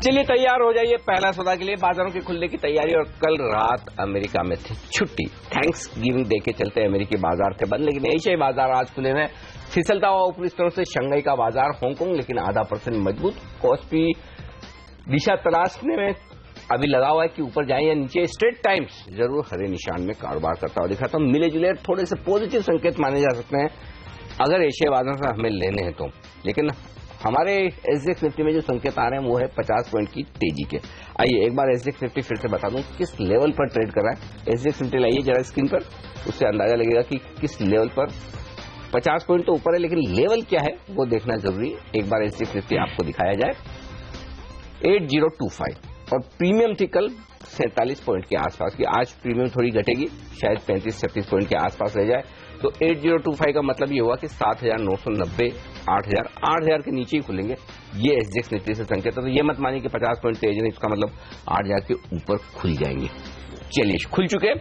चलिए तैयार हो जाइए पहला सौदा के लिए। बाजारों के खुलने की तैयारी। और कल रात अमेरिका में थी छुट्टी, थैंक्स गिविंग डे के चलते अमेरिकी बाजार थे बंद, लेकिन एशियाई बाजार आज खुले हैं। फिसलता हुआ ऊपरी स्तरों से शंघाई का बाजार, हांगकांग लेकिन आधा % मजबूत। कॉस्पी दिशा तलाशने में अभी लगा हुआ है कि ऊपर जाए या नीचे। स्ट्रेट टाइम्स जरूर हरे निशान में कारोबार करता हुआ दिखा। तो मिले जुले थोड़े से पॉजिटिव संकेत माने जा सकते हैं अगर एशियाई बाजार से हमें लेने हैं तो। लेकिन हमारे एसजीएक्स निफ्टी में जो संकेत आ रहे हैं वो है 50 पॉइंट की तेजी के। आइए एक बार एसजीएक्स निफ्टी फिर से बता दूं किस लेवल पर ट्रेड कर रहा है। एसजीएक्स निफ्टी लाइए जरा स्क्रीन पर, उससे अंदाजा लगेगा कि किस लेवल पर। 50 पॉइंट तो ऊपर है लेकिन लेवल क्या है वो देखना जरूरी है। एक बार एसजीएक्स निफ्टी आपको दिखाया जाए 8025 और प्रीमियम थी कल 47 पॉइंट के आसपास की। आज प्रीमियम थोड़ी घटेगी, शायद 35-36 पॉइंट के आसपास रह जाए। तो 8025 का मतलब ये हुआ कि 7990, 8000 के नीचे ही खुलेंगे। ये एसजीएक्स निफ्टी से संकेत है। तो ये मत मानिए कि 50 पॉइंट तेज है, इसका मतलब 8000 के ऊपर खुल जाएंगे। चलिए खुल चुके,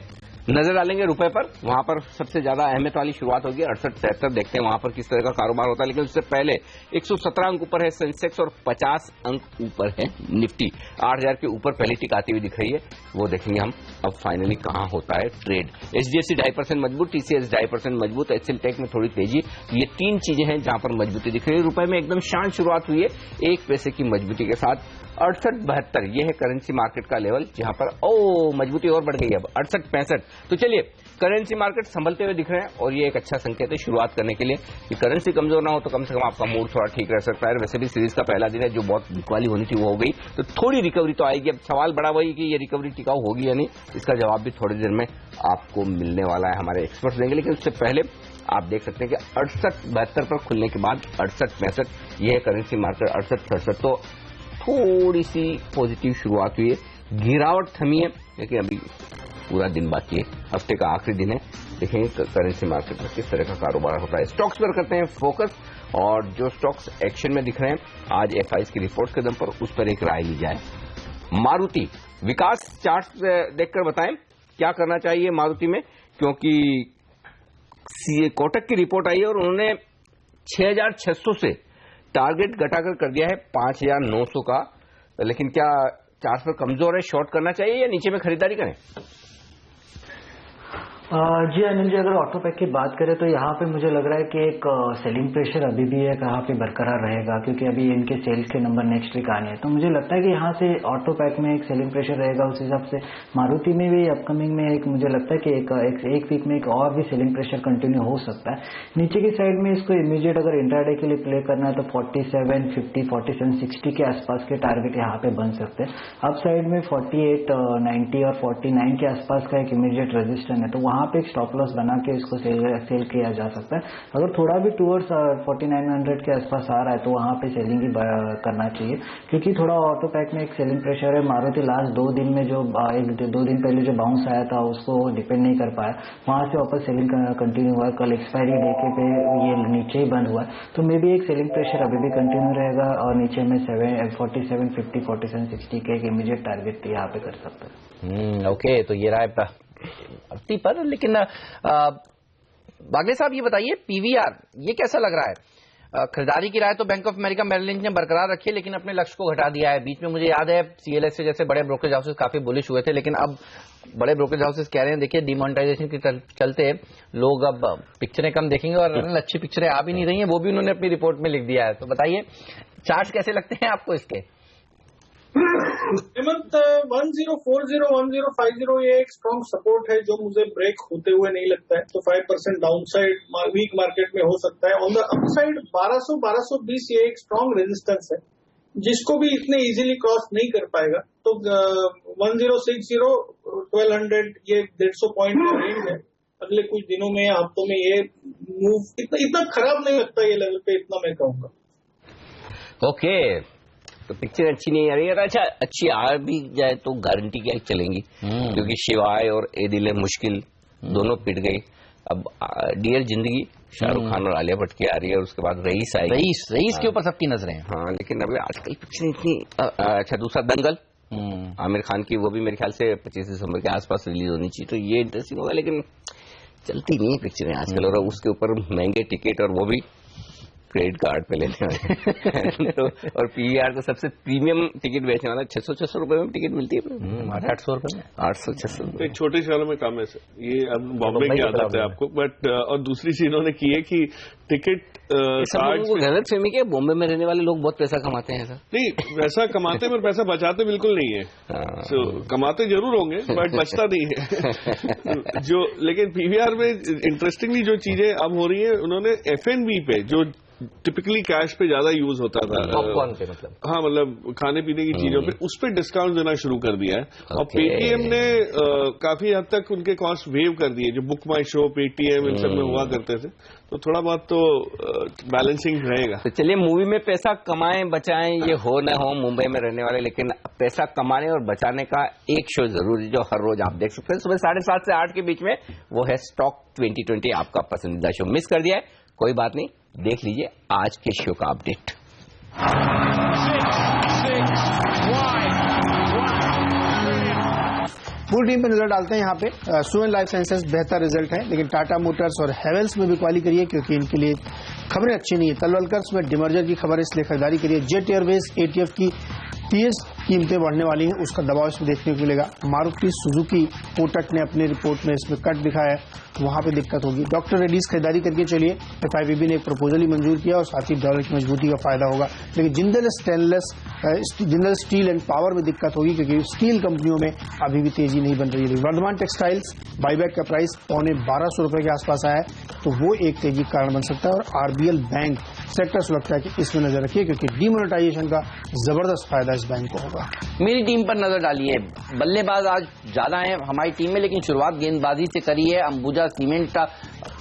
नजर डालेंगे रुपए पर। वहां पर सबसे ज्यादा अहमियत वाली शुरुआत होगी 68-73। देखते हैं वहां पर किस तरह का कारोबार होता है। लेकिन उससे पहले 117 अंक ऊपर है सेंसेक्स और 50 अंक ऊपर है निफ्टी। 8000 के ऊपर पहली टिक आती हुई दिख रही है, वो देखेंगे हम अब फाइनली कहां होता है ट्रेड। एचडीएफसी 2.5% मजबूत, टीसीएस 2.5% मजबूत, एचएल टेक में थोड़ी तेजी। ये तीन चीजें हैं जहां पर मजबूती दिख रही है। रुपए में एकदम शांत शुरुआत हुई है 1 पैसे की मजबूती के साथ। 68-72 ये है करेंसी मार्केट का लेवल, जहां पर मजबूती और बढ़ गई अब 68-65। तो चलिए करेंसी मार्केट संभलते हुए दिख रहे हैं और ये एक अच्छा संकेत है शुरुआत करने के लिए कि करेंसी कमजोर ना हो तो कम से कम आपका मूड थोड़ा ठीक रह सकता है। वैसे भी सीरीज का पहला दिन है, जो बहुत वीक वाली होनी थी वो हो गई, तो थोड़ी रिकवरी तो आएगी। अब सवाल बड़ा वही कि ये रिकवरी टिकाऊ होगी या नहीं, इसका जवाब भी थोड़ी देर में आपको मिलने वाला है, हमारे एक्सपर्ट्स देंगे। लेकिन उससे पहले आप देख सकते हैं कि 68-72 पर खुलने के बाद 68-65 ये है करेंसी मार्केट। 68-67 तो थोड़ी सी पॉजिटिव शुरुआत हुई है, गिरावट थमी है, लेकिन अभी पूरा दिन बाकी है, हफ्ते का आखिरी दिन है। देखेंगे करेंसी मार्केट में किस तरह का कारोबार होता है। स्टॉक्स पर करते हैं फोकस, और जो स्टॉक्स एक्शन में दिख रहे हैं आज एफआईज की रिपोर्ट के दम पर, उस पर एक राय ली जाए। मारुति, विकास चार्ट देखकर बताएं क्या करना चाहिए मारुति में, क्योंकि कोटक की रिपोर्ट आई है और उन्होंने 6600 से टारगेट घटाकर कर दिया है 5900 का। लेकिन क्या चार्ट पर कमजोर है, शॉर्ट करना चाहिए या नीचे में खरीदारी करें? जी अनिल जी, अगर ऑटोपैक की बात करें तो यहाँ पे मुझे लग रहा है कि एक सेलिंग प्रेशर अभी भी है, कहाँ पे बरकरार रहेगा, क्योंकि अभी इनके सेल्स के नंबर नेक्स्ट वीक आने हैं। तो मुझे लगता है कि यहाँ से ऑटोपैक में एक सेलिंग प्रेशर रहेगा। उस हिसाब से मारुति में भी अपकमिंग में एक मुझे लगता है कि एक वीक में एक और भी सेलिंग प्रेशर कंटिन्यू हो सकता है। नीचे की साइड में इसको इमीडिएट अगर इंट्राडे के लिए प्ले करना है तो 4750, 4760 के आसपास के टारगेट यहाँ पे बन सकते हैं। अप साइड में 4890 और 49 के आसपास का एक इमीडिएट रेजिस्टेंस है, तो वहां पे एक स्टॉप लॉस बना के इसको सेल किया जा सकता है। अगर थोड़ा भी टूवर्ड्स 4900 के आसपास आ रहा है तो वहां पे सेलिंग ही करना चाहिए, क्योंकि थोड़ा ऑटोपैक में एक सेलिंग प्रेशर है। मारुति लास्ट 2 दिन में जो 2 दिन पहले जो बाउंस आया था उसको डिपेंड नहीं कर पाया, वहां से वापस सेलिंग कंटिन्यू हुआ है। कल एक्सपायरी डे के पे ये नीचे ही बंद हुआ है, तो मे भी एक सेलिंग प्रेशर अभी भी कंटिन्यू रहेगा और नीचे में 4750, 4760 के एक इमीडिएट टारगेट यहाँ पे कर सकते हैं। ओके, तो ये रहा है पर। लेकिन बागले साहब ये बताइए पीवीआर ये कैसा लग रहा है? खरीदारी की राय तो bank of America Merrill Lynch ने बरकरार रखी है, लेकिन अपने लक्ष्य को घटा दिया है। बीच में मुझे याद है सीएलएसए जैसे बड़े ब्रोकरेज हाउसेस काफी बुलिश हुए थे, लेकिन अब बड़े ब्रोकरेज हाउसेस कह रहे हैं देखिए डिमोनेटाइजेशन के चलते लोग अब पिक्चरें कम देखेंगे और अच्छी पिक्चरें आ भी नहीं रही हैं, वो भी उन्होंने अपनी रिपोर्ट में लिख दिया है। तो बताइए चार्ट कैसे लगते हैं आपको इसके? हेमंत, 1040, 1050 ये एक स्ट्रॉन्ग सपोर्ट है जो मुझे ब्रेक होते हुए नहीं लगता है। तो 5% डाउनसाइड वीक मार्केट में हो सकता है। ऑन द अपसाइड 1200, 1220 ये एक स्ट्रॉन्ग रेजिस्टेंस है जिसको भी इतने इजीली क्रॉस नहीं कर पाएगा। तो 1060, 1200 ये 150 पॉइंट का रेंज है। अगले कुछ दिनों में, हफ्तों में ये मूव इतना खराब नहीं लगता ये लेवल पे, इतना मैं कहूंगा। ओके, तो पिक्चर अच्छी नहीं आ रही है। अच्छा, अच्छी आ भी जाए तो गारंटी क्या चलेंगी, क्योंकि शिवाय और ए दिल है मुश्किल दोनों पिट गई। अब डियर जिंदगी शाहरुख खान और आलिया भट्ट की आ रही है और उसके बाद रईस आएगी। रईस के ऊपर सबकी नजरें हैं। हाँ, लेकिन अभी आजकल पिक्चर इतनी अच्छा, दूसरा दंगल आमिर खान की, वो भी मेरे ख्याल से 25 दिसंबर के आसपास रिलीज होनी चाहिए, तो ये इंटरेस्टिंग होगा। लेकिन चलती नहीं है पिक्चरें आजकल, और उसके ऊपर महंगे टिकट, और वो भी क्रेडिट कार्ड पे लेने वाले तो, और पीवीआर तो सबसे प्रीमियम टिकट बेचने वाला 600 रुपए में टिकट मिलती है 800 रुपए में 800-600 रुपए। छोटे शहरों में कम है सर, ये अब बॉम्बे की आदत है आपको। बट और दूसरी चीज इन्होंने की है कि टिकट गलत फहमी के बॉम्बे में रहने वाले लोग बहुत पैसा कमाते हैं सर। नहीं, पैसा कमाते पर पैसा बचाते बिल्कुल नहीं है। So, कमाते जरूर होंगे बट बचता नहीं है। जो लेकिन पीवीआर में इंटरेस्टिंगली जो चीजें अब हो रही है, उन्होंने एफएनबी पे जो टिपिकली कैश पे ज्यादा यूज होता था, पॉपकॉर्न पे मतलब, हाँ मतलब खाने पीने की चीजों पे, उस पर डिस्काउंट देना शुरू कर दिया है। और पेटीएम ने काफी हद तक उनके कॉस्ट वेव कर दिए, जो बुक माई शो, पेटीएम इन सब में हुआ करते थे। तो थोड़ा बहुत तो बैलेंसिंग रहेगा। तो चलिए, मूवी में पैसा कमाएं बचाएं, ये हो न हो मुंबई में रहने वाले, लेकिन पैसा कमाने और बचाने का एक शो जरूर जो हर रोज आप देख सकते हैं सुबह 7:30 से 8 के बीच में, वो है स्टॉक 2020। आपका पसंदीदा शो मिस कर दिया है, कोई बात नहीं, देख लीजिए आज के शो का अपडेट। पूरी टीम पे नजर डालते हैं। यहाँ पे सुवेन लाइफ साइंसेज बेहतर रिजल्ट है, लेकिन टाटा मोटर्स और हेवेल्स में भी क्वाली करिए क्योंकि इनके लिए खबरें अच्छी नहीं है। तलवलकर्स में डिमर्जर की खबर है, इसलिए खरीदारी करिए। जेट एयरवेज एटीएफ की टीएस कीमतें बढ़ने वाली हैं, उसका दबाव इसमें देखने को मिलेगा। मारुति सुजुकी कोटक ने अपनी रिपोर्ट में इसमें कट दिखाया है, वहां पे दिक्कत होगी। डॉक्टर रेड्डीज खरीदारी करके चलिए, एफआईबी ने एक प्रपोजल ही मंजूर किया और साथ ही डॉलर की मजबूती का फायदा होगा। लेकिन जिंदल स्टील एंड पावर में दिक्कत होगी क्योंकि स्टील कंपनियों में अभी भी तेजी नहीं बन रही है। वर्धमान टेक्सटाइल्स बाईबैक का प्राइस 1250 रुपए के आसपास आया है, तो वो एक तेजी का कारण बन सकता है। और आरबीएल बैंक सेक्टर सुरक्षा की इसमें नजर रखिए क्योंकि डिमोनेटाइजेशन का जबरदस्त फायदा इस बैंक को होगा। मेरी टीम पर नजर डालिए, बल्लेबाज आज ज्यादा है हमारी टीम में, लेकिन शुरुआत गेंदबाजी से करी है। अंबुजा सीमेंट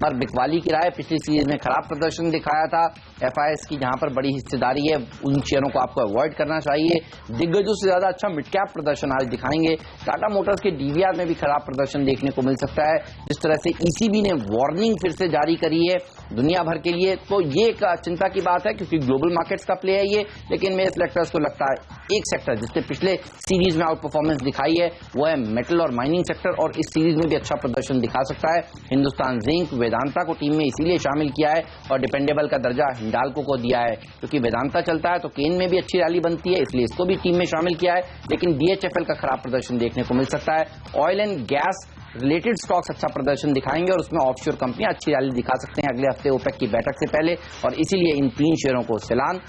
पर बिकवाली की राय, पिछली सीरीज में खराब प्रदर्शन दिखाया था। एफआईएस की जहां पर बड़ी हिस्सेदारी है, उन शेयरों को आपको अवॉइड करना चाहिए। दिग्गजों से ज्यादा अच्छा मिड कैप प्रदर्शन आज दिखाएंगे। टाटा मोटर्स के डीवीआर में भी खराब प्रदर्शन देखने को मिल सकता है। जिस तरह से ईसीबी ने वार्निंग फिर से जारी करी है दुनिया भर के लिए, तो ये एक चिंता की बात है क्योंकि ग्लोबल मार्केट्स का प्ले है ये। लेकिन मेरे सेलेक्टर्स को लगता है एक सेक्टर जिसने पिछले सीरीज में आउट परफॉर्मेंस दिखाई है वो है मेटल और माइनिंग सेक्टर, और इस सीरीज में भी अच्छा प्रदर्शन दिखा सकता है। हिंदुस्तान जिंक वेदांता को टीम में इसीलिए शामिल किया है और डिपेंडेबल का दर्जा हिंडाल्को को दिया है क्योंकि वेदांता चलता है तो केन में भी अच्छी रैली बनती है, इसलिए इसको भी टीम में शामिल किया है। लेकिन डीएचएफएल का खराब प्रदर्शन देखने को मिल सकता है। Oil and gas related stocks अच्छा प्रदर्शन दिखाएंगे और उसमें ऑफशोर कंपनियां अच्छी रैली दिखा सकते हैं अगले हफ्ते ओपेक की बैठक से पहले, और इसीलिए इन 3 शेयरों को सिलान,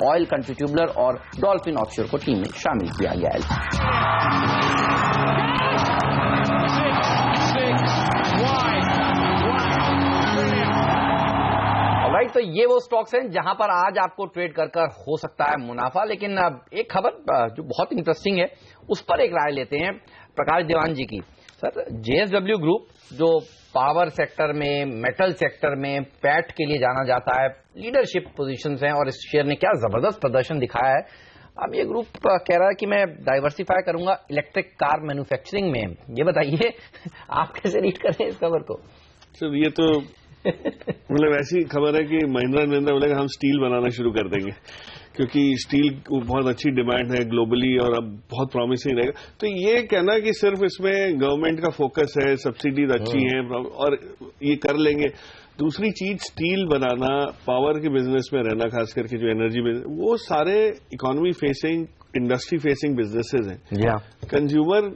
ऑयल कंट्री ट्यूबुलर और डॉल्फिन ऑफशोर को टीम में शामिल किया गया है। राइट, तो ये वो स्टॉक्स हैं जहां पर आज आपको ट्रेड कर हो सकता है मुनाफा। लेकिन अब एक खबर जो बहुत इंटरेस्टिंग है उस पर एक राय लेते हैं प्रकाश देवान जी की। सर, जेएसडब्ल्यू ग्रुप जो पावर सेक्टर में, मेटल सेक्टर में पैट के लिए जाना जाता है, लीडरशिप पोजीशंस हैं और इस शेयर ने क्या जबरदस्त प्रदर्शन दिखाया है। अब ये ग्रुप कह रहा है कि मैं डाइवर्सिफाई करूंगा इलेक्ट्रिक कार मैन्युफैक्चरिंग में। ये बताइए आप कैसे रीड कर रहे हैं इस खबर को? सर, ये तो मतलब ऐसी खबर है कि महिंद्रा बोलेगा हम स्टील बनाना शुरू कर देंगे क्योंकि स्टील को बहुत अच्छी डिमांड है ग्लोबली और अब बहुत प्रॉमिसिंग रहेगा। तो ये कहना कि सिर्फ इसमें गवर्नमेंट का फोकस है, सब्सिडीज अच्छी हैं और ये कर लेंगे। दूसरी चीज, स्टील बनाना, पावर के बिजनेस में रहना, खास करके जो एनर्जी बिजनेस, वो सारे economy facing, industry facing businesses हैं। कंज्यूमर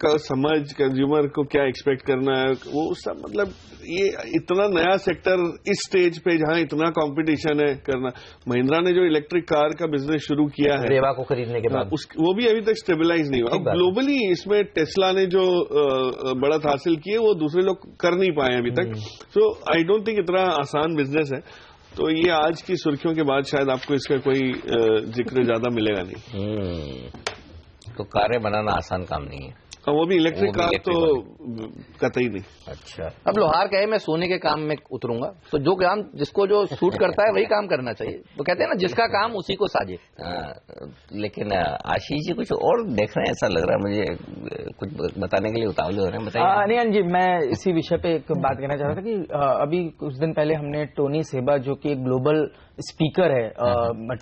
का समझ, कंज्यूमर को क्या एक्सपेक्ट करना है, वो सब मतलब ये इतना नया सेक्टर इस स्टेज पे जहां इतना कंपटीशन है करना। महिंद्रा ने जो इलेक्ट्रिक कार का बिजनेस शुरू किया है रेवा को खरीदने के बाद, वो भी अभी तक स्टेबलाइज नहीं हुआ। ग्लोबली इसमें टेस्ला ने जो बढ़त हासिल की है वो दूसरे लोग कर नहीं पाए अभी तक। सो आई डोंट थिंक इतना आसान बिजनेस है। तो ये आज की सुर्खियों के बाद शायद आपको इसका कोई जिक्र ज्यादा मिलेगा नहीं। तो कारें बनाना आसान काम नहीं है, वो भी इलेक्ट्रिक कार तो कतई नहीं। अच्छा, अब लोहार कहे मैं सोने के काम में उतरूंगा, तो जो काम जिसको जो सूट करता है वही काम करना चाहिए। तो कहते हैं ना, जिसका काम उसी को साजे। लेकिन आशीष जी कुछ और देख रहे हैं, ऐसा लग रहा है मुझे, कुछ बताने के लिए उतावले हो रहे हैं, बताइए। नहीं जी, मैं इसी विषय पे एक बात कहना चाह रहा था कि अभी कुछ दिन पहले हमने टोनी सेबा जो कि ग्लोबल स्पीकर है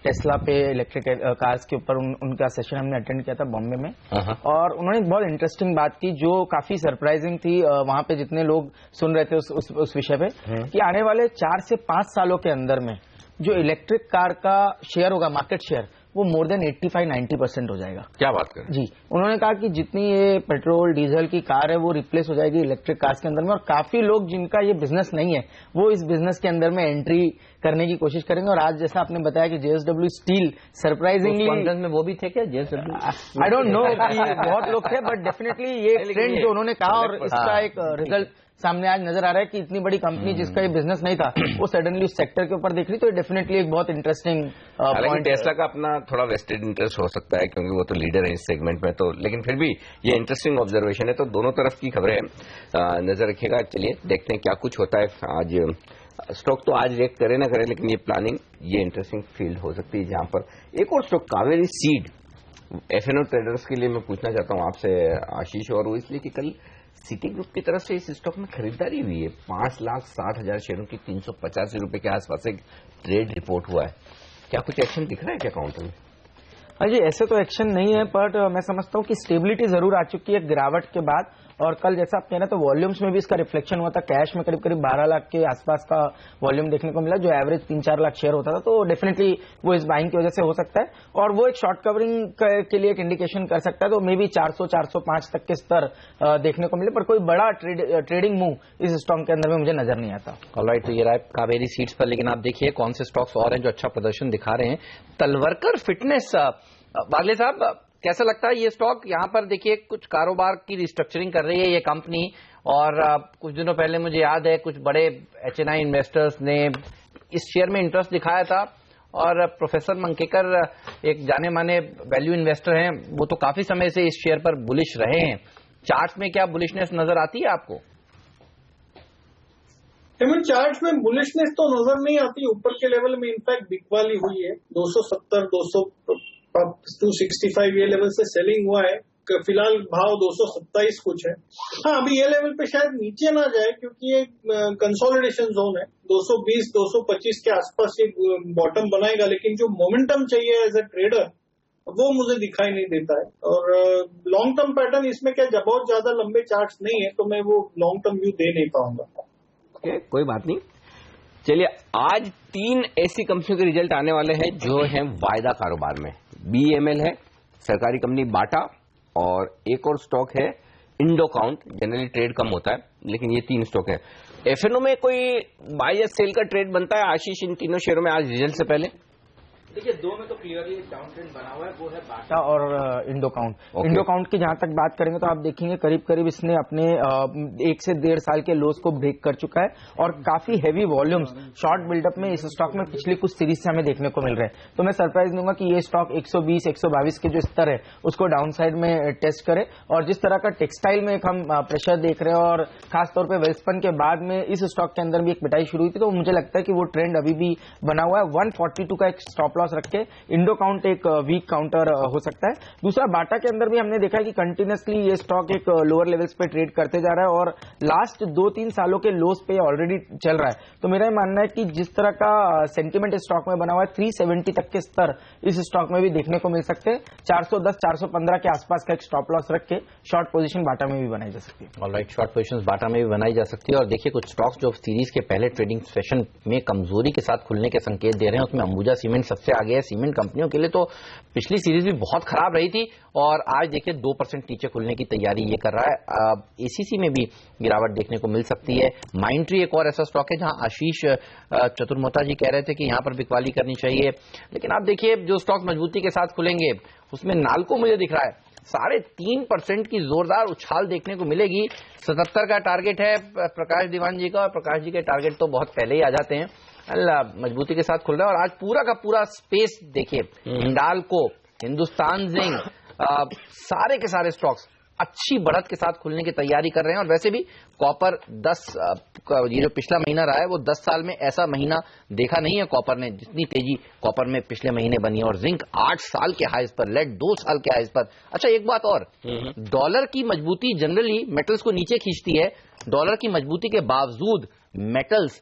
टेस्ला पे इलेक्ट्रिक कार्स के ऊपर, उनका सेशन हमने अटेंड किया था बॉम्बे में, और उन्होंने एक बहुत इंटरेस्टिंग बात की जो काफी सरप्राइजिंग थी वहां पे जितने लोग सुन रहे थे उस विषय पे, कि आने वाले 4 से 5 सालों के अंदर में जो इलेक्ट्रिक कार का शेयर होगा, मार्केट शेयर, वो मोर देन 85-90% हो जाएगा। क्या बात करें जी। उन्होंने कहा कि जितनी ये पेट्रोल डीजल की कार है वो रिप्लेस हो जाएगी इलेक्ट्रिक कार्स के अंदर में, और काफी लोग जिनका ये बिजनेस नहीं है वो इस बिजनेस के अंदर में एंट्री करने की कोशिश करेंगे। और आज जैसा आपने बताया कि जेएसडब्ल्यू स्टील सरप्राइजिंगली कॉन्फ्रेंस में वो भी थे क्या जेएसडब्ल्यू? आई डोंट नो कि बहुत लोग थे, बट डेफिनेटली ये ट्रेंड जो उन्होंने कहा और इसका एक रिजल्ट सामने आज नजर आ रहा है कि इतनी बड़ी कंपनी जिसका ये बिजनेस नहीं था वो सडनली उस सेक्टर के ऊपर देख रही, तो डेफिनेटली एक बहुत इंटरेस्टिंग पॉइंट। टेस्ला का अपना थोड़ा वेस्टेड इंटरेस्ट हो सकता है क्योंकि वो तो लीडर है इस सेगमेंट में, तो लेकिन फिर भी ये इंटरेस्टिंग ऑब्जर्वेशन है। तो दोनों तरफ की खबरें नजर रखिएगा। चलिए देखते हैं क्या कुछ होता है। आज स्टॉक तो आज रिएक्ट करे ना करे, लेकिन ये प्लानिंग ये इंटरेस्टिंग फील्ड हो सकती है। जहां पर एक और stock Kaveri seed, FNO traders के लिए मैं पूछना चाहता हूं आपसे आशीष, और वो इसलिए कि कल सिटी ग्रुप की तरफ से इस स्टॉक में खरीदारी हुई है। 5,60,000 शेयरों की 385 रुपए के आसपास एक ट्रेड रिपोर्ट हुआ है। क्या कुछ एक्शन दिख रहा है क्या काउंटर में? हाँ जी, ऐसे तो एक्शन नहीं है, बट मैं समझता हूँ कि स्टेबिलिटी जरूर आ चुकी है गिरावट के बाद। और कल जैसा आप कह रहे हैं तो वॉल्यूम्स में भी इसका रिफ्लेक्शन हुआ था। कैश में करीब करीब 12 लाख के आसपास का वॉल्यूम देखने को मिला, जो एवरेज 3-4 लाख शेयर होता था। तो डेफिनेटली वो इस बाइंग की वजह से हो सकता है, और वो एक शॉर्ट कवरिंग के लिए एक इंडिकेशन कर सकता है। तो मे बी 400-405 तक के स्तर देखने को मिले, पर कोई बड़ा ट्रेडिंग मूव इस स्टॉक के अंदर में मुझे नजर नहीं आता। ऑलराइट, तो ये रहा कावेरी सीड्स पर, लेकिन आप देखिए कौन से स्टॉक्स और हैं जो अच्छा प्रदर्शन दिखा रहे हैं। तलवरकर फिटनेस, बागले साहब कैसा लगता है ये स्टॉक? यहाँ पर देखिए कुछ कारोबार की रिस्ट्रक्चरिंग कर रही है ये कंपनी, और कुछ दिनों पहले मुझे याद है कुछ बड़े एचएनआई इन्वेस्टर्स ने इस शेयर में इंटरेस्ट दिखाया था, और प्रोफेसर मंकेकर एक जाने माने वैल्यू इन्वेस्टर हैं, वो तो काफी समय से इस शेयर पर बुलिश रहे हैं। चार्ट में क्या बुलिशनेस नजर आती है आपको? चार्ट में बुलिशनेस तो नजर नहीं आती। ऊपर के लेवल में इनफैक्ट बिकवाली हुई है। 265 ये लेवल से सेलिंग हुआ है। फिलहाल भाव 227 कुछ है। हाँ, अभी ये लेवल पे शायद नीचे ना जाए क्योंकि ये कंसोलिडेशन जोन है। 220-225 के आसपास ये बॉटम बनाएगा, लेकिन जो मोमेंटम चाहिए एज ए ट्रेडर वो मुझे दिखाई नहीं देता है। और लॉन्ग टर्म पैटर्न इसमें क्या बहुत ज्यादा लंबे चार्ट्स नहीं है, तो मैं वो लॉन्ग टर्म व्यू दे नहीं पाऊंगा। कोई बात नहीं। चलिए, आज 3 ऐसी कंपनियों के रिजल्ट आने वाले हैं जो हैं वायदा कारोबार में। BEML है, सरकारी कंपनी बाटा, और एक और स्टॉक है इंडोकाउंट। जनरली ट्रेड कम होता है, लेकिन ये 3 स्टॉक है। एफएनओ में कोई बाय या सेल का ट्रेड बनता है आशीष इन तीनों शेयरों में आज रिजल्ट से पहले? देखिए, 2 में तो क्लियरली डाउन ट्रेंड बना हुआ है, वो है बाटा और इंडोकाउंट। इंडोकाउंट की जहां तक बात करेंगे तो आप देखेंगे करीब करीब इसने अपने 1 से 1.5 साल के लोस को ब्रेक कर चुका है, और काफी हैवी वॉल्यूम्स शॉर्ट बिल्डअप में इस स्टॉक में पिछली कुछ सीरीज से हमें देखने को मिल रहे हैं। तो मैं सरप्राइज दूंगा कि ये स्टॉक 120-122 के जो स्तर है उसको डाउन साइड में टेस्ट करे। और जिस तरह का टेक्सटाइल में एक हम प्रेशर देख रहे हैं, और खासतौर पर वेल्सपन के बाद में इस स्टॉक के अंदर भी एक पिटाई शुरू हुई थी, तो मुझे लगता है कि वो ट्रेंड अभी भी बना हुआ है। 142 का एक स्टॉप लॉस रख के इंडो काउंट एक वीक काउंटर हो सकता है। दूसरा, बाटा के अंदर भी हमने देखा है कि कंटिन्यूसली ये स्टॉक एक लोअर लेवल्स पे ट्रेड करते जा रहा है, और लास्ट 2-3 सालों के लोस पे ऑलरेडी चल रहा है। तो मेरा मानना है कि जिस तरह का सेंटीमेंट स्टॉक में बना हुआ है, 370 तक के स्तर इस स्टॉक में भी देखने को मिल सकते हैं। 410-415 के आसपास का एक स्टॉप लॉस रख के शॉर्ट पोजीशन बाटा में भी बनाई जा सकती है। ऑलराइट, शॉर्ट पोजीशंस बाटा में भी बनाई जा सकती है। और देखिए कुछ स्टॉक्स जो सीरीज के पहले ट्रेडिंग सेशन में कमजोरी के साथ खुलने के संकेत दे रहे हैं, उसमें अंबुजा सीमेंट सबसे आगे है। सीमेंट कंपनियों के लिए तो पिछली सीरीज भी बहुत खराब रही थी, और आज देखिए 2% नीचे खुलने की तैयारी ये कर रहा है। एसीसी में भी गिरावट देखने को मिल सकती है। माइंट्री एक और ऐसा स्टॉक है जहां आशीष चतुर्मोता जी कह रहे थे कि यहां पर बिकवाली करनी चाहिए, लेकिन आप देखिए जो स्टॉक मजबूती के साथ खुलेंगे उसमें नाल्को मुझे दिख रहा है 3.5% की जोरदार उछाल देखने को मिलेगी। 77 का टारगेट है प्रकाश दीवान जी का, और प्रकाश जी के टारगेट तो बहुत पहले ही आ जाते हैं। मजबूती के साथ खुल रहा है, और आज पूरा का पूरा स्पेस देखिए, हिंडाल्को, हिंदुस्तान जिंक, सारे के सारे स्टॉक्स अच्छी बढ़त के साथ खुलने की तैयारी कर रहे हैं। और वैसे भी कॉपर 10 ये जो पिछला महीना रहा है वो 10 साल में ऐसा महीना देखा नहीं है कॉपर ने, जितनी तेजी कॉपर में पिछले महीने बनी है। और जिंक 8 साल के हाईज पर, लेड 2 साल के हाईज पर। अच्छा, एक बात और, डॉलर की मजबूती जनरली मेटल्स को नीचे खींचती है। डॉलर की मजबूती के बावजूद मेटल्स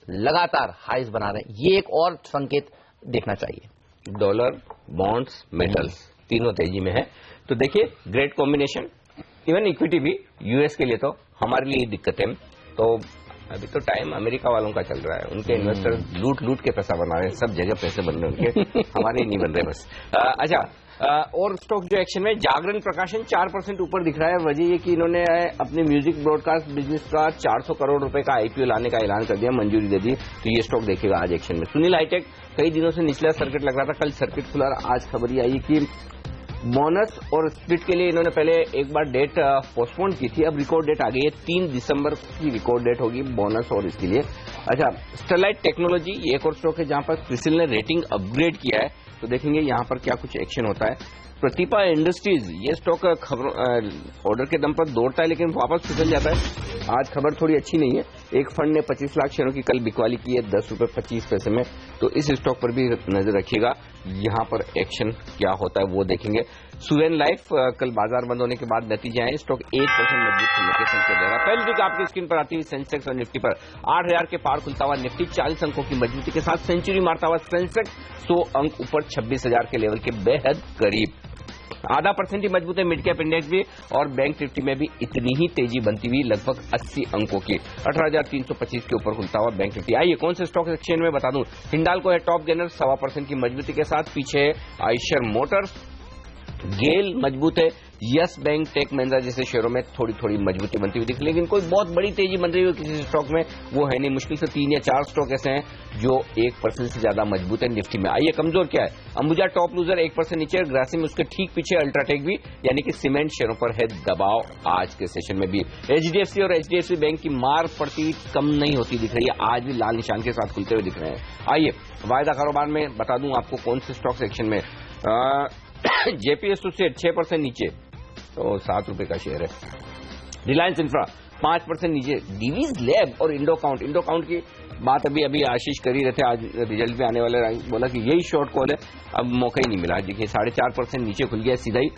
लगातार हाईज बना रहे हैं, ये एक और संकेत देखना चाहिए। डॉलर, बॉन्ड्स, मेटल्स तीनों तेजी में है, तो देखिए ग्रेट कॉम्बिनेशन। इवन इक्विटी भी यूएस के लिए तो हमारे लिए दिक्कत है। तो अभी तो टाइम अमेरिका वालों का चल रहा है, उनके इन्वेस्टर्स लूट के पैसा बना रहे हैं, सब जगह पैसे बन रहे हैं उनके, हमारे नहीं बन रहे बस। अच्छा, और स्टॉक जो एक्शन में, जागरण प्रकाशन 4% ऊपर दिख रहा है। वजह ये कि इन्होंने अपने म्यूजिक ब्रॉडकास्ट बिजनेस का 400 करोड़ रुपए का आईपीओ लाने का ऐलान कर दिया, मंजूरी दे दी, तो ये स्टॉक देखेगा आज एक्शन में। सुनील हाईटेक कई दिनों से निचला सर्किट लग रहा था, कल सर्किट खुला, आज खबर ये आई कि बोनस और स्प्लिट के लिए इन्होंने पहले एक बार डेट पोस्टपोन की थी, अब रिकॉर्ड डेट आ गई है, 3 दिसंबर की रिकॉर्ड डेट होगी बोनस और इसके लिए। अच्छा, स्टरलाइट टेक्नोलॉजी ये एक और स्टॉक है जहां पर क्रिसिल ने रेटिंग अपग्रेड किया है, तो देखेंगे यहां पर क्या कुछ एक्शन होता है। प्रतिभा इंडस्ट्रीज ये स्टॉक खबर ऑर्डर के दम पर दौड़ता है लेकिन वापस फिसल जाता है, आज खबर थोड़ी अच्छी नहीं है। एक फंड ने 25 लाख शेयरों की कल बिकवाली की है 10 रुपए 25 पैसे में, तो इस स्टॉक पर भी नजर रखिएगा, यहां पर एक्शन क्या होता है वो देखेंगे। सुवेन लाइफ कल बाजार बंद होने के बाद नतीजे आए, स्टॉक 1% मजबूत खुलने के संकेत दे रहा है। पहली दिख आपकी स्क्रीन पर आती हुई सेंसेक्स और निफ्टी पर 8000 के पार खुलता हुआ निफ्टी 40 अंकों की मजबूती के साथ सेंचुरी मारता हुआ सेंसेक्स 100 अंक ऊपर 26,000 के लेवल के बेहद करीब। 0.5% ही मजबूत है मिड कैप इंडेक्स भी, और बैंक निफ्टी में भी इतनी ही तेजी बनती हुई लगभग 80 अंकों की 18,325 के ऊपर खुलता हुआ बैंक निफ्टी। आइए कौन से स्टॉक एक्सचेंज में बता दूं, हिंडाल्को है टॉप गेनर 1.25% की मजबूती के साथ, पीछे है आयशर मोटर्स, गेल मजबूत है, यस बैंक, टेक महिंद्रा जैसे शेयरों में थोड़ी थोड़ी मजबूती बनती हुई दिख, लेकिन कोई बहुत बड़ी तेजी बन रही हो किसी स्टॉक में वो है नहीं, मुश्किल से 3 या 4 स्टॉक ऐसे हैं जो 1% से ज्यादा मजबूत है निफ्टी में। आइए कमजोर क्या है, अंबुजा टॉप लूजर 1% नीचे, ग्रासिम उसके ठीक पीछे, अल्ट्राटेक भी, यानी कि सीमेंट शेयरों पर है दबाव आज के सेशन में भी। एचडीएफसी और एचडीएफसी बैंक की मार पड़ती कम नहीं होती दिख रही है, आज भी लाल निशान के साथ खुलते हुए दिख रहे हैं। आइए वायदा कारोबार में बता दूं आपको कौन से स्टॉक सेक्शन में, जेपी एसोसिएट 6% नीचे, तो 7 रुपए का शेयर है। रिलायंस इंफ्रा 5% नीचे, डीवीज लैब और इंडो काउंट की बात अभी आशीष कर ही रहे थे, आज रिजल्ट भी आने वाले, बोला कि यही शॉर्ट कॉल है, अब मौका ही नहीं मिला, देखिए 4.5% नीचे खुल गया सीधा ही।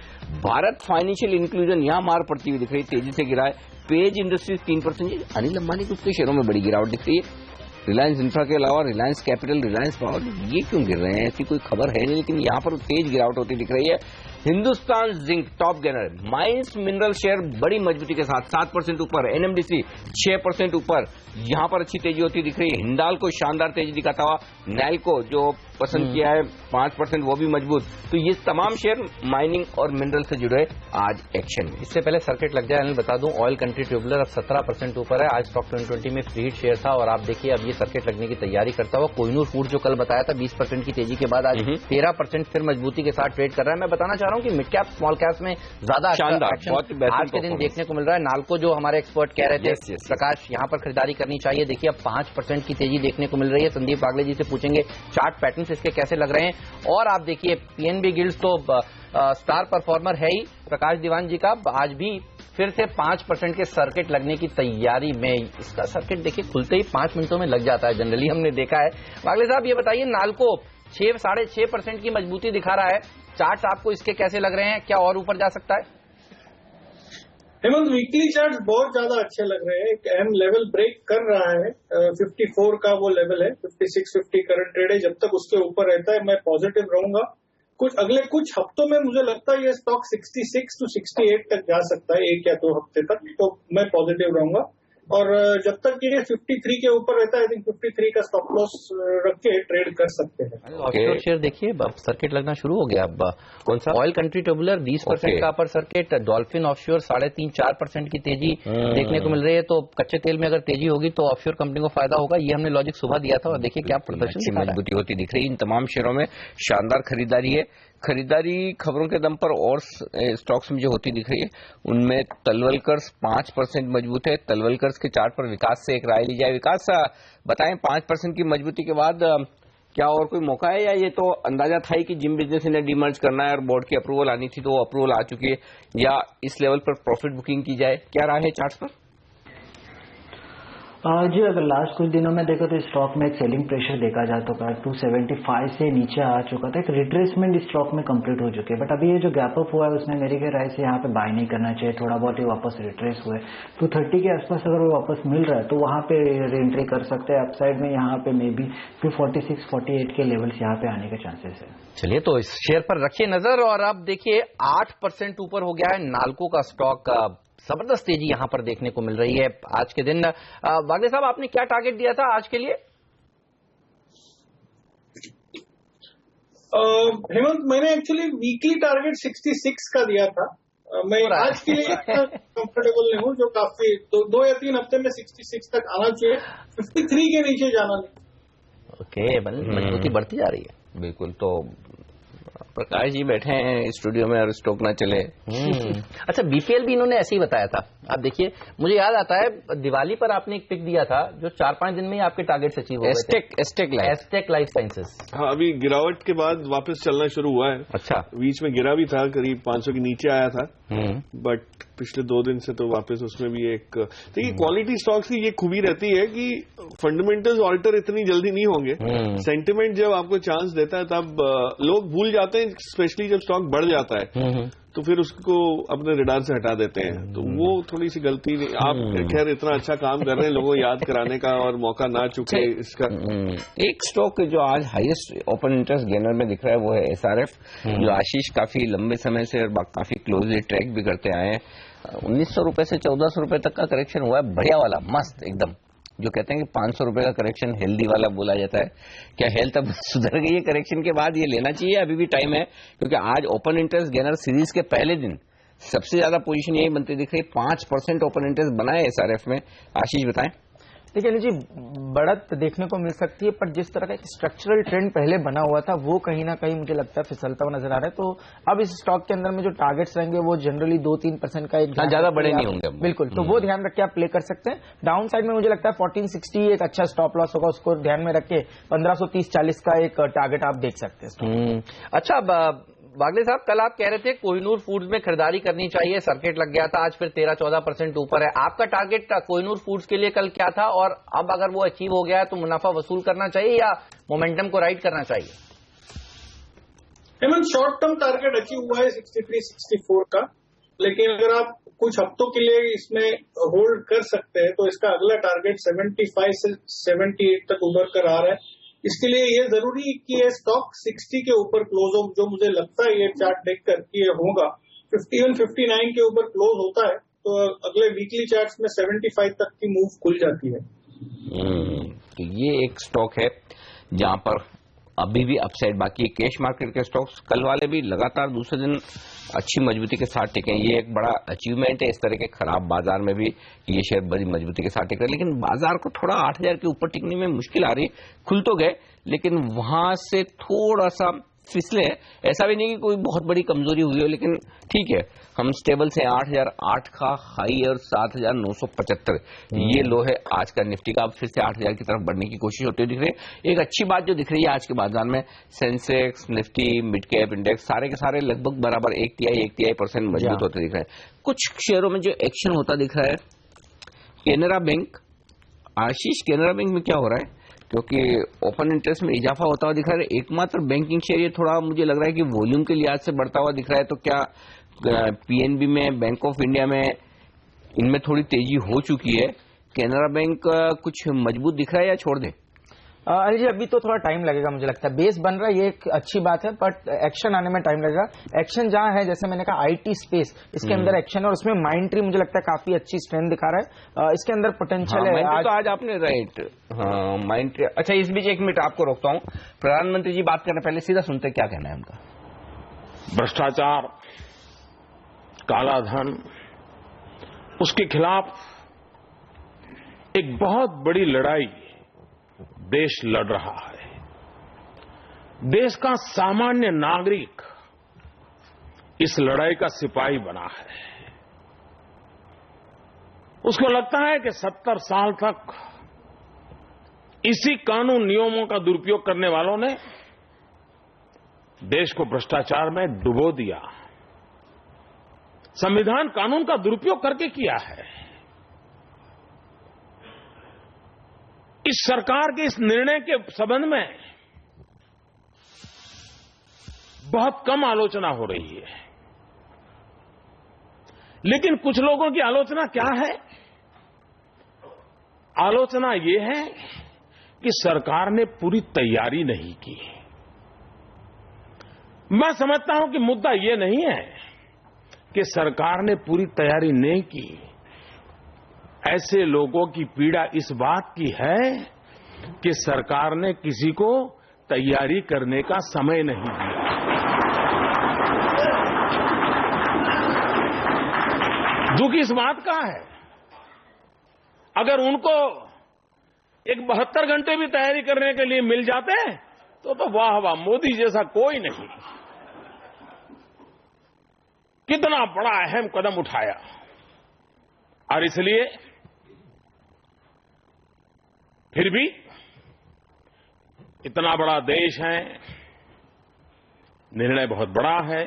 भारत फाइनेंशियल इंक्लूजन यहां मार पड़ती हुई दिख रही, तेजी से गिरा है। पेज इंडस्ट्रीज 3%, अनिल अंबानी को उसके शेयरों में बड़ी गिरावट दिख रही है। रिलायंस इंफ्रा के अलावा रिलायंस कैपिटल, रिलायंस पावर, ये क्यों गिर रहे हैं, ऐसी कोई खबर है नहीं, लेकिन यहां पर तेज गिरावट होती दिख रही है। Hindustan zinc top gainer, mines mineral share बड़ी मजबूती के साथ 7% ऊपर, एनएमडीसी 6% ऊपर, यहां पर अच्छी तेजी होती दिख रही है। हिंडाल्को शानदार तेजी दिखाता हुआ, नैल्को जो पसंद किया है 5%, वो भी मजबूत, तो ये तमाम शेयर माइनिंग और मिनरल से जुड़े आज एक्शन में। इससे पहले सर्किट लग जाए बता दूं, ऑयल कंट्री ट्यूबुलर अब 17% ऊपर है, आज स्टॉक 2020 में फ्री हिट शेयर था, और आप देखिए अब ये सर्किट लगने की तैयारी करता हुआ। कोहिनूर फूड जो कल बताया था 20% की तेजी के बाद आज 13% फिर मजबूती के साथ ट्रेड कर रहा है। मैं बताना चाह रहा हूं कि मिड कैप स्मॉल कैप में ज्यादा आज के दिन देखने को मिल रहा है। नाल्को जो हमारे एक्सपर्ट कह रहे थे प्रकाश, यहां पर खरीदारी करनी चाहिए, देखिए अब 5% की तेजी देखने को मिल रही है। संदीप बागले जी से पूछेंगे चार्ट पैटर्न इसके कैसे लग रहे हैं। और आप देखिए पीएनबी गिल्ड्स तो स्टार परफॉर्मर है ही, प्रकाश दीवान जी का आज भी फिर से 5% के सर्किट लगने की तैयारी में। इसका सर्किट देखिए खुलते ही 5 मिनटों में लग जाता है, जनरली हमने देखा है। बागले साहब ये बताइए, नाल्को 6-6.5% की मजबूती दिखा रहा है, चार्ट्स आपको इसके कैसे लग रहे हैं, क्या और ऊपर जा सकता है? हेमंत, वीकली चार्ट्स बहुत ज्यादा अच्छे लग रहे हैं, एक अहम लेवल ब्रेक कर रहा है, 54 का वो लेवल है, 5650 करंट ट्रेड है, जब तक उसके ऊपर रहता है मैं पॉजिटिव रहूंगा। अगले कुछ हफ्तों में मुझे लगता है ये स्टॉक 66 to 68 तक जा सकता है, 1 या 2 हफ्ते तक, तो मैं पॉजिटिव रहूंगा। और जब तक ये 53 के ऊपर रहता है, आई थिंक 53 का स्टॉप लॉस रख के ट्रेड कर सकते हैं। ऑफशोर शेयर देखिए अब सर्किट लगना शुरू हो गया। अब कौन सा? ऑयल कंट्री ट्यूबुलर 20% का अपर सर्किट, डॉल्फिन ऑफशोर 3.5-4% की तेजी देखने को मिल रही है। तो कच्चे तेल में अगर तेजी होगी तो ऑफशोर कंपनी को फायदा होगा, ये हमने लॉजिक सुबह दिया था, और देखिए क्या प्रदर्शन मजबूती होती दिख रही है। इन तमाम शेयरों में शानदार खरीदारी है। खरीदारी खबरों के दम पर और स्टॉक्स में जो होती दिख रही है, उनमें तलवलकर्स 5% मजबूत है। तलवलकर्स के चार्ट पर विकास से एक राय ली जाए। विकास बताएं, 5% की मजबूती के बाद क्या और कोई मौका है, या ये तो अंदाजा था ही कि जिम बिजनेस इन्हें डीमर्ज करना है और बोर्ड की अप्रूवल आनी थी, तो वो अप्रूवल आ चुकी है, या इस लेवल पर प्रॉफिट बुकिंग की जाए, क्या राय है चार्ट पर? जी, अगर लास्ट कुछ दिनों में देखो तो स्टॉक में एक सेलिंग प्रेशर देखा जा चुका है, 275 से नीचे आ चुका था, एक रिट्रेसमेंट स्टॉक में कंप्लीट हो चुकी है। बट अभी ये जो गैप अप हुआ है उसमें मेरी राय से यहाँ पे बाय नहीं करना चाहिए, थोड़ा बहुत ही वापस रिट्रेस हुए 230 के आसपास अगर वो वापस मिल रहा है तो वहां पे री-एंट्री कर सकते हैं। अपसाइड में यहाँ पे मे बी 246-48 के लेवल्स यहाँ पे आने के चांसेस है। चलिए तो इस शेयर पर रखिए नजर। और अब देखिए 8% ऊपर हो गया है नाल्को का स्टॉक, जबरदस्त तेजी यहां पर देखने को मिल रही है आज के दिन। वागले साहब, आपने क्या टारगेट दिया था आज के लिए? हेमंत, मैंने एक्चुअली वीकली टारगेट 66 का दिया था। मैं आज के लिए कंफर्टेबल नहीं हूँ, जो काफी 2 या 3 हफ्ते में 66 तक आना चाहिए, 53 के नीचे जाना नहीं। ओके, मजबूती बढ़ती जा रही है। बिल्कुल। तो प्रकाश जी बैठे हैं स्टूडियो में और स्टॉक ना चले। अच्छा, बीपीएल भी इन्होंने ऐसे ही बताया था। आप देखिए, मुझे याद आता है दिवाली पर आपने एक पिक दिया था जो 4-5 दिन में ही आपके टारगेट अचीव हो गए थे। Asterisk life sciences. हाँ, अभी गिरावट के बाद वापस चलना शुरू हुआ है। अच्छा, बीच में गिरा भी था, करीब 500 के नीचे आया था, बट पिछले 2 दिन से तो वापस उसमें भी एक देखिए, क्वालिटी स्टॉक्स की ये खूबी रहती है कि फंडामेंटल्स ऑल्टर इतनी जल्दी नहीं होंगे। सेंटिमेंट जब आपको चांस देता है तब लोग भूल जाते हैं, स्पेशली जब स्टॉक बढ़ जाता है तो फिर उसको अपने रडार से हटा देते हैं। तो वो थोड़ी सी गलती नहीं। आप खैर इतना अच्छा काम कर रहे हैं लोगों को याद कराने का, और मौका ना चुके इसका। एक स्टॉक जो आज हाईएस्ट ओपन इंटरेस्ट गेनर में दिख रहा है वो है एसआरएफ, जो आशीष काफी लंबे समय से और काफी क्लोजली ट्रैक भी करते आए हैं। 1900 रुपए से 1400 रुपए तक का करेक्शन हुआ है, बढ़िया वाला, मस्त एकदम। जो कहते हैं कि 500 रुपए का करेक्शन हेल्दी वाला बोला जाता है। क्या हेल्थ अब सुधर गई है करेक्शन के बाद? ये लेना चाहिए, अभी भी टाइम है, क्योंकि आज ओपन इंटरेस्ट गेनर सीरीज के पहले दिन सबसे ज्यादा पोजीशन यही बनती दिख रही है। 5% ओपन इंटरेस्ट बना है एसआरएफ में। आशीष बताएं। देखिए जी, बढ़त देखने को मिल सकती है, पर जिस तरह का एक स्ट्रक्चरल ट्रेंड पहले बना हुआ था वो कहीं ना कहीं मुझे लगता है फिसलता हुआ नजर आ रहा है। तो अब इस स्टॉक के अंदर में जो टारगेट्स रहेंगे वो जनरली 2-3% का एक ज्यादा बड़े नहीं होंगे। बिल्कुल, तो वो ध्यान रख के आप प्ले कर सकते हैं। डाउन साइड में मुझे लगता है 1460 एक अच्छा स्टॉप लॉस होगा, उसको ध्यान में रख के 1530-40 का एक टारगेट आप देख सकते हैं। अच्छा, वागले साहब, कल आप कह रहे थे कोहिनूर फूड्स में खरीदारी करनी चाहिए, सर्किट लग गया था, आज फिर 13-14% ऊपर है। आपका टारगेट कोहिनूर फूड्स के लिए कल क्या था, और अब अगर वो अचीव हो गया है तो मुनाफा वसूल करना चाहिए या मोमेंटम को राइड करना चाहिए? Hemant, short term target achieve हुआ है 63-64 का, लेकिन अगर आप कुछ हफ्तों के लिए इसमें होल्ड कर सकते हैं तो इसका अगला टारगेट 75 से 78 तक उभर कर आ रहा है। इसके लिए ये जरूरी कि ये स्टॉक 60 के ऊपर क्लोज हो, जो मुझे लगता है ये चार्ट देखकर कि ये होगा। 51-59 के ऊपर क्लोज होता है तो अगले वीकली चार्ट्स में 75 तक की मूव खुल जाती है। तो ये एक स्टॉक है जहां पर अभी भी अपसाइड बाकी है। कैश मार्केट के स्टॉक्स कल वाले भी लगातार दूसरे दिन अच्छी मजबूती के साथ टिके। ये एक बड़ा अचीवमेंट है इस तरह के खराब बाजार में भी, ये शेयर बड़ी मजबूती के साथ टिक रहे। लेकिन बाजार को थोड़ा 8000 के ऊपर टिकने में मुश्किल आ रही है। खुल तो गए लेकिन वहां से थोड़ा सा फिसले। ऐसा भी नहीं कि कोई बहुत बड़ी कमजोरी हुई हो, लेकिन ठीक है, हम स्टेबल से 8008 का हाई और 7975 ये लो है आज का निफ्टी का। अब फिर से 8000 की तरफ बढ़ने की कोशिश होती हुई दिख रही है। एक अच्छी बात जो दिख रही है आज के बाजार में, Sensex, Nifty, mid cap index सारे के सारे लगभग बराबर 1 तिहाई % मजबूत होते दिख रहे हैं। कुछ शेयरों में जो एक्शन होता दिख रहा है, केनरा बैंक। आशीष, केनरा बैंक में क्या हो रहा है? क्योंकि ओपन इंटरेस्ट में इजाफा होता हुआ दिख रहा है, एकमात्र बैंकिंग शेयर ये थोड़ा मुझे लग रहा है कि वॉल्यूम के लिहाज से बढ़ता हुआ दिख रहा है। तो क्या पीएनबी में, बैंक ऑफ इंडिया में इनमें थोड़ी तेजी हो चुकी है? केनरा बैंक कुछ मजबूत दिख रहा है या छोड़ दें? अनिल जी, अभी तो थोड़ा टाइम लगेगा, मुझे लगता है बेस बन रहा है, ये एक अच्छी बात है, बट एक्शन आने में टाइम लगेगा। एक्शन जहां है, जैसे मैंने कहा आईटी स्पेस, इसके अंदर एक्शन है और उसमें माइंडट्री मुझे लगता है काफी अच्छी स्ट्रेंथ दिखा रहा है। इसके अंदर पोटेंशियल है। तो आज आपने राइट, हाँ माइंडट्री। अच्छा, इस बीच 1 मिनट आपको रोकता हूं। प्रधानमंत्री जी बात करने पहले सीधा सुनते क्या कहना है उनका। भ्रष्टाचार, काला धन, उसके खिलाफ एक बहुत बड़ी लड़ाई देश लड़ रहा है। देश का सामान्य नागरिक इस लड़ाई का सिपाही बना है। उसको लगता है कि 70 साल तक इसी कानून नियमों का दुरुपयोग करने वालों ने देश को भ्रष्टाचार में डुबो दिया, संविधान कानून का दुरुपयोग करके किया है। इस सरकार के इस निर्णय के संबंध में बहुत कम आलोचना हो रही है, लेकिन कुछ लोगों की आलोचना क्या है? आलोचना ये है कि सरकार ने पूरी तैयारी नहीं की। मैं समझता हूं कि मुद्दा ये नहीं है कि सरकार ने पूरी तैयारी नहीं की। ऐसे लोगों की पीड़ा इस बात की है कि सरकार ने किसी को तैयारी करने का समय नहीं दिया। दुख इस बात का है, अगर उनको एक 72 घंटे भी तैयारी करने के लिए मिल जाते तो वाह वाह, मोदी जैसा कोई नहीं। कितना बड़ा अहम कदम उठाया। और इसलिए फिर भी इतना बड़ा देश है, निर्णय बहुत बड़ा है।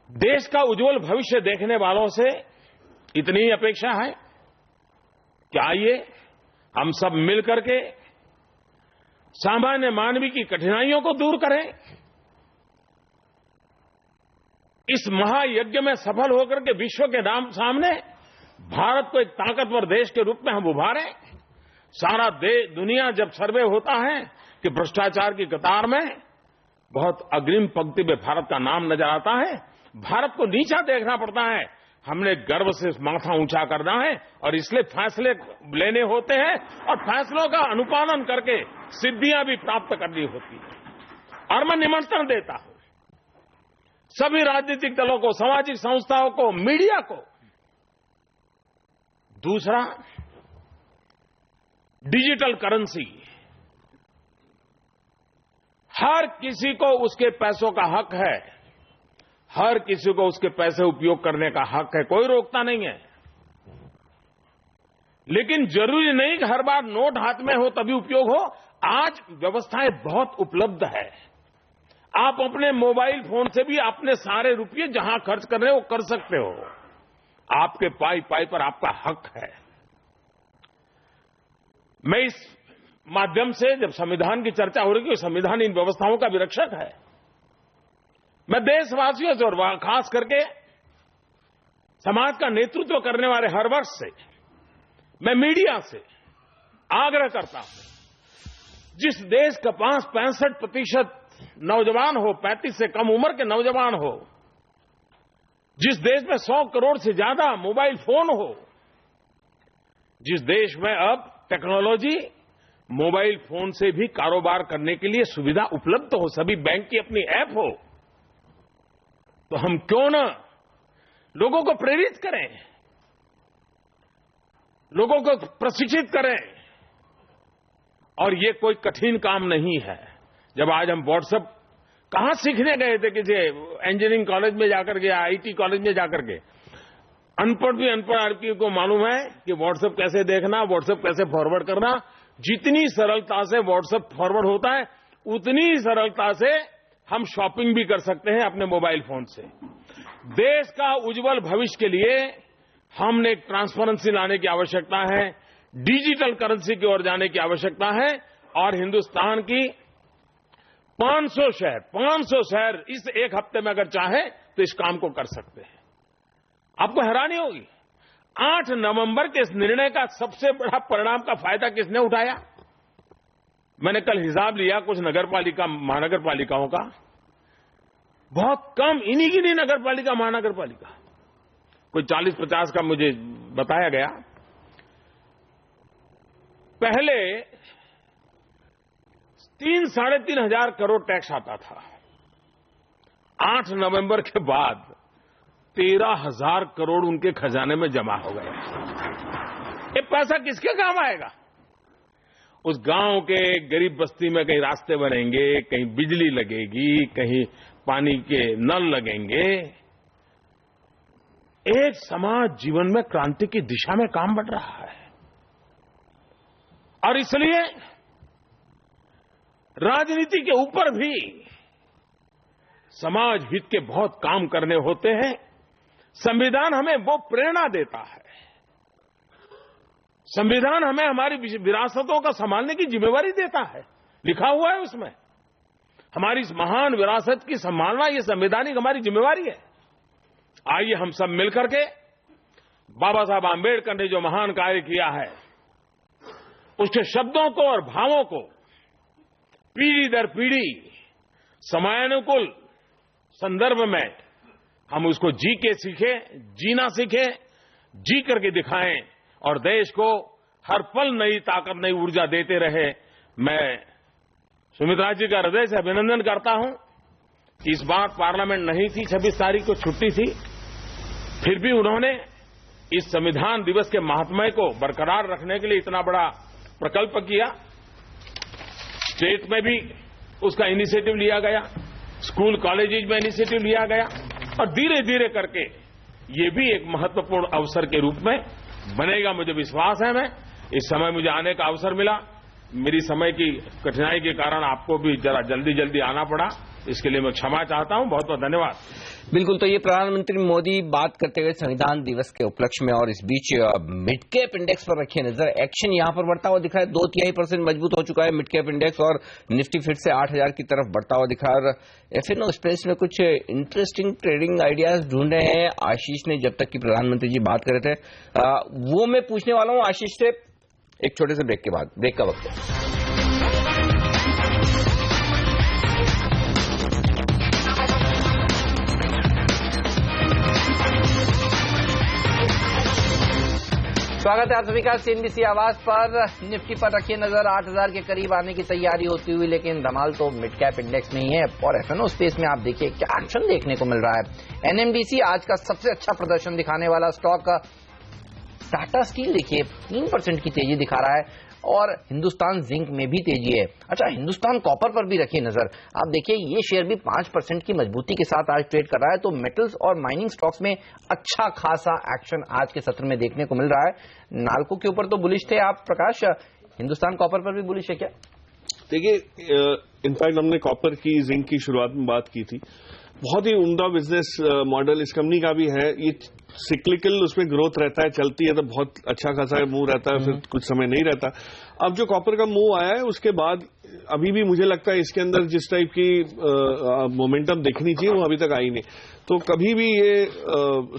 देश का उज्जवल भविष्य देखने वालों से इतनी ही अपेक्षा है कि आइए हम सब मिलकर के सामान्य मानवी की कठिनाइयों को दूर करें। इस महायज्ञ में सफल होकर के विश्व के सामने भारत को एक ताकतवर देश के रूप में हम उभारें। सारा दुनिया जब सर्वे होता है कि भ्रष्टाचार की कतार में बहुत अग्रिम पंक्ति में भारत का नाम नजर आता है, भारत को नीचा देखना पड़ता है। हमने गर्व से माथा ऊंचा करना है और इसलिए फैसले लेने होते हैं और फैसलों का अनुपालन करके सिद्धियां भी प्राप्त करनी होती है। और मैं निमंत्रण देता हूं सभी राजनीतिक दलों को, सामाजिक संस्थाओं को, मीडिया को। दूसरा, डिजिटल करेंसी। हर किसी को उसके पैसों का हक है, हर किसी को उसके पैसे उपयोग करने का हक है, कोई रोकता नहीं है। लेकिन जरूरी नहीं कि हर बार नोट हाथ में हो तभी उपयोग हो। आज व्यवस्थाएं बहुत उपलब्ध है। आप अपने मोबाइल फोन से भी अपने सारे रुपये जहां खर्च कर रहे हो वो कर सकते हो। आपके पाई पर आपका हक है। मैं इस माध्यम से, जब संविधान की चर्चा हो रही है, संविधान इन व्यवस्थाओं का भी रक्षक है, मैं देशवासियों से और खास करके समाज का नेतृत्व करने वाले हर वर्ष से, मैं मीडिया से आग्रह करता हूं, जिस देश के पास 65% नौजवान हो, 35 से कम उम्र के नौजवान हो, जिस देश में 100 करोड़ से ज्यादा मोबाइल फोन हो, जिस देश में अब टेक्नोलॉजी मोबाइल फोन से भी कारोबार करने के लिए सुविधा उपलब्ध हो, सभी बैंक की अपनी ऐप हो, तो हम क्यों न लोगों को प्रेरित करें, लोगों को प्रशिक्षित करें। और ये कोई कठिन काम नहीं है। जब आज हम व्हाट्सएप कहां सीखने गए थे, किसी इंजीनियरिंग कॉलेज में जाकर के, आईटी कॉलेज में जाकर के, अनपढ़ भी अनपढ़ आदमी को मालूम है कि व्हाट्सएप कैसे देखना, व्हाट्सएप कैसे फॉरवर्ड करना। जितनी सरलता से व्हाट्सएप फॉरवर्ड होता है, उतनी ही सरलता से हम शॉपिंग भी कर सकते हैं अपने मोबाइल फोन से। देश का उज्जवल भविष्य के लिए हमने एक ट्रांसपेरेंसी लाने की आवश्यकता है, डिजिटल करेंसी की ओर जाने की आवश्यकता है। और हिंदुस्तान की 500 शहर इस एक हफ्ते में अगर चाहे तो इस काम को कर सकते हैं। आपको हैरानी होगी, 8 नवंबर के इस निर्णय का सबसे बड़ा परिणाम का फायदा किसने उठाया? मैंने कल हिसाब लिया कुछ महानगर पालिकाओं का, बहुत कम, इन्हीं की नहीं नगर पालिका, महानगर पालिका, कोई 40-50 का मुझे बताया गया। पहले 3-3.5 हजार करोड़ टैक्स आता था। 8 नवंबर के बाद 13,000 करोड़ उनके खजाने में जमा हो गया। ये पैसा किसके काम आएगा? उस गांव के गरीब बस्ती में कहीं रास्ते बनेंगे, कहीं बिजली लगेगी, कहीं पानी के नल लगेंगे। एक समाज जीवन में क्रांति की दिशा में काम बढ़ रहा है। और इसलिए राजनीति के ऊपर भी समाज हित के बहुत काम करने होते हैं। संविधान हमें वो प्रेरणा देता है। संविधान हमें हमारी विरासतों का संभालने की जिम्मेवारी देता है, लिखा हुआ है उसमें। हमारी इस महान विरासत की संभालना ये संवैधानिक हमारी जिम्मेवारी है। आइए हम सब मिलकर के बाबा साहब आंबेडकर ने जो महान कार्य किया है, उसके शब्दों को और भावों को पीढ़ी दर पीढ़ी समयानुकूल संदर्भ में हम उसको जी के सीखें, जीना सीखें, जी करके दिखाएं और देश को हर पल नई ताकत, नई ऊर्जा देते रहे। मैं सुमित्रा जी का हृदय से अभिनंदन करता हूं। इस बार पार्लियामेंट नहीं थी, 26 तारीख को छुट्टी थी, फिर भी उन्होंने इस संविधान दिवस के महात्म्य को बरकरार रखने के लिए इतना बड़ा प्रकल्प किया। स्टेट में भी उसका इनिशिएटिव लिया गया, स्कूल कॉलेजेस में इनिशिएटिव लिया गया और धीरे धीरे करके ये भी एक महत्वपूर्ण अवसर के रूप में बनेगा। मुझे विश्वास है। मैं इस समय मुझे आने का अवसर मिला, मेरी समय की कठिनाई के कारण आपको भी जरा जल्दी जल्दी आना पड़ा, इसके लिए मैं क्षमा चाहता हूं। बहुत बहुत धन्यवाद। बिल्कुल, तो ये प्रधानमंत्री मोदी बात करते हुए संविधान दिवस के उपलक्ष्य में, और इस बीच मिड कैप इंडेक्स पर रखिए नजर। एक्शन यहां पर बढ़ता हुआ दिख रहा है, 2.3% मजबूत हो चुका है मिड कैप इंडेक्स और निफ्टी फिर से 8000 की तरफ बढ़ता हुआ दिख रहा है। और एफएनओ एक्सप्रेस में कुछ इंटरेस्टिंग ट्रेडिंग आइडियाज ढूंढ रहे हैं आशीष ने, जब तक कि प्रधानमंत्री जी बात कर रहे थे। वो मैं पूछने वाला हूं आशीष से एक छोटे से ब्रेक के बाद। ब्रेक का वक्त है। स्वागत है आप सभी का सीएनबीसी आवाज पर। निफ्टी पर रखिए नजर, 8000 के करीब आने की तैयारी होती हुई, लेकिन धमाल तो मिड कैप इंडेक्स में ही है। और एफएनओ स्पेस में आप देखिए क्या एक्शन देखने को मिल रहा है। एनएमडीसी आज का सबसे अच्छा प्रदर्शन दिखाने वाला स्टॉक। टाटा स्टील देखिए 3% की तेजी दिखा रहा है और हिंदुस्तान जिंक में भी तेजी है। अच्छा, हिंदुस्तान कॉपर पर भी रखिए नजर। आप देखिए ये शेयर भी 5% की मजबूती के साथ आज ट्रेड कर रहा है। तो मेटल्स और माइनिंग स्टॉक्स में अच्छा खासा एक्शन आज के सत्र में देखने को मिल रहा है। नाल्को के ऊपर तो बुलिश थे आप प्रकाश, हिंदुस्तान कॉपर पर भी बुलिश है क्या? देखिए, इनफैक्ट हमने कॉपर की, जिंक की शुरुआत में बात की थी। बहुत ही उम्दा बिजनेस मॉडल इस कंपनी का भी है। ये सिक्लिकल, उसमें ग्रोथ रहता है, चलती है तो बहुत अच्छा खासा मूव रहता है, फिर कुछ समय नहीं रहता। अब जो कॉपर का मूव आया है उसके बाद अभी भी मुझे लगता है इसके अंदर जिस टाइप की मोमेंटम देखनी चाहिए वो अभी तक आई नहीं। तो कभी भी ये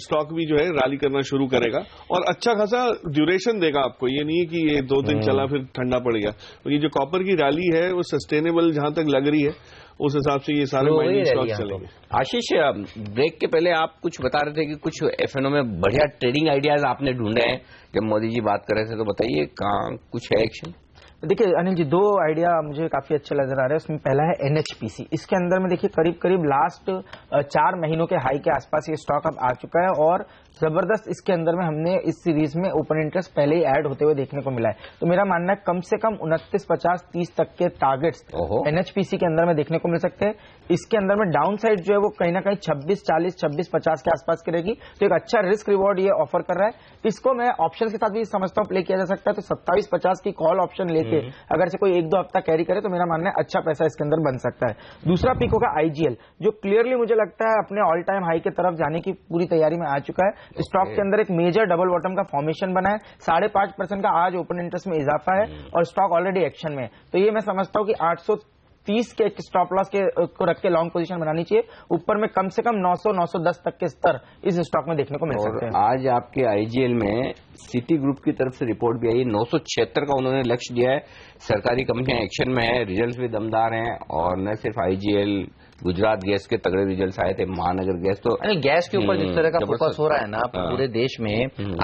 स्टॉक भी जो है रैली करना शुरू करेगा और अच्छा खासा ड्यूरेशन देगा आपको। ये नहीं है कि ये 2 दिन चला फिर ठंडा पड़ गया। तो ये जो कॉपर की रैली है वो सस्टेनेबल जहां तक लग रही है, उस हिसाब से ये सारे माइनिंग स्टॉक चलेंगे। आशीष, ब्रेक के पहले आप कुछ बता रहे थे कि कुछ एफएनओ में बढ़िया ट्रेडिंग आइडियाज आपने ढूंढे हैं। जब मोदी जी बात कर रहे थे तो बताइए कहाँ कुछ है एक्शन? देखिए अनिल जी, 2 आइडिया मुझे काफी अच्छे नजर आ रहे हैं। उसमें पहला है एनएचपीसी। इसके अंदर में देखिए करीब करीब लास्ट 4 महीनों के हाई के आसपास ये स्टॉक अब आ चुका है और जबरदस्त इसके अंदर में हमने इस सीरीज में ओपन इंटरेस्ट पहले ही ऐड होते हुए देखने को मिला है। तो मेरा मानना है कम से कम 29, 50, 30 तक के टारगेट्स एनएचपीसी के अंदर में देखने को मिल सकते हैं। इसके अंदर में डाउन साइड जो है वो कहीं ना कहीं 26, 40, 26, 50 के आसपास की रहेगी। तो एक अच्छा रिस्क रिवॉर्ड ये ऑफर कर रहा है। इसको मैं ऑप्शन के साथ भी समझता हूँ प्ले किया जा सकता है। तो 27-50 की कॉल ऑप्शन लेके अगर से कोई 1-2 हफ्ता कैरी करे तो मेरा मानना है अच्छा पैसा इसके अंदर बन सकता है। दूसरा पिक होगा आईजीएल, जो क्लियरली मुझे लगता है अपने ऑल टाइम हाई की तरफ जाने की पूरी तैयारी में आ चुका है। स्टॉक के अंदर एक मेजर डबल बॉटम का फॉर्मेशन बना है, 5.5% का आज ओपन इंटरेस्ट में इजाफा है और स्टॉक ऑलरेडी एक्शन में है। तो ये मैं समझता हूं कि 830 के स्टॉप लॉस को रख के लॉन्ग पोजीशन बनानी चाहिए। ऊपर में कम से कम 900, 910 तक के स्तर इस स्टॉक में देखने को मिल सकते हैं। आज आपके आईजीएल में सिटी ग्रुप की तरफ से रिपोर्ट भी आई, 976 का उन्होंने लक्ष्य दिया है। सरकारी कंपनियां एक्शन में है, रिजल्ट भी दमदार हैं और न सिर्फ आईजीएल, गुजरात गैस के तगड़े रिजल्ट आए थे, महानगर गैस। तो गैस के ऊपर जिस तरह का फोकस हो रहा है ना पूरे देश में,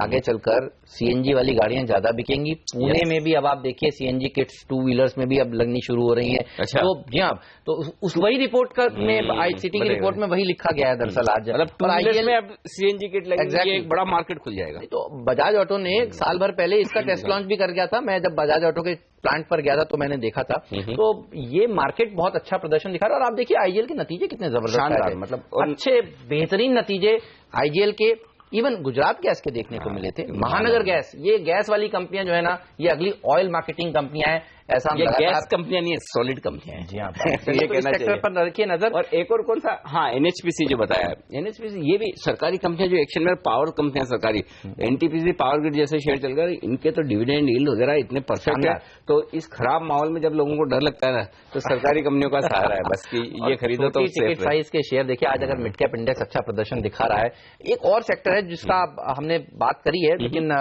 आगे चलकर सीएनजी वाली गाड़ियां ज्यादा बिकेंगी। पुणे में भी अब आप देखिए सीएनजी किट्स 2 व्हीलर्स में भी अब लगनी शुरू हो रही है। अच्छा। तो जी हाँ, तो उस वही रिपोर्ट का में आईसीटी की रिपोर्ट में वही लिखा गया है दरअसल आज। मतलब आईजीएल में अब सीएनजी किट लगेगी, एक बड़ा मार्केट खुल जाएगा। तो बजाज ऑटो ने साल भर पहले इसका टेस्ट लॉन्च भी कर गया था। मैं जब बजाज ऑटो के प्लांट पर गया था तो मैंने देखा था। तो ये मार्केट बहुत अच्छा प्रदर्शन दिखा रहा है और आप देखिए आईजीएल के नतीजे कितने जबरदस्त है, मतलब अच्छे बेहतरीन नतीजे आईजीएल के। इवन गुजरात गैस के देखने को मिले थे, महानगर गैस, ये गैस वाली कंपनियां जो है ना, ये अगली ऑयल मार्केटिंग कंपनियां हैं। ऐसा ये गैस कंपनियां नहीं है, सॉलिड कंपनियां हैं। जी हाँ, ये कहना चाहिए। पर रखिए नजर। और एक और कौन सा, हाँ एनएचपीसी जो बताया, एनएचपीसी ये भी सरकारी कंपनियां जो एक्शन में, पावर कंपनियां सरकारी, एनटीपीसी, पावर ग्रिड जैसे शेयर चल गए, इनके तो डिविडेंड यील्ड वगैरह इतने परफेक्ट है। तो इस खराब माहौल में जब लोगों को डर लगता है ना, तो सरकारी कंपनियों का सहारा है बस कि ये खरीदो तो टिकट साइज के शेयर देखिए आज अगर मिड कैप इंडेक्स अच्छा प्रदर्शन दिखा रहा है। एक और सेक्टर है जिसका हमने बात करी है लेकिन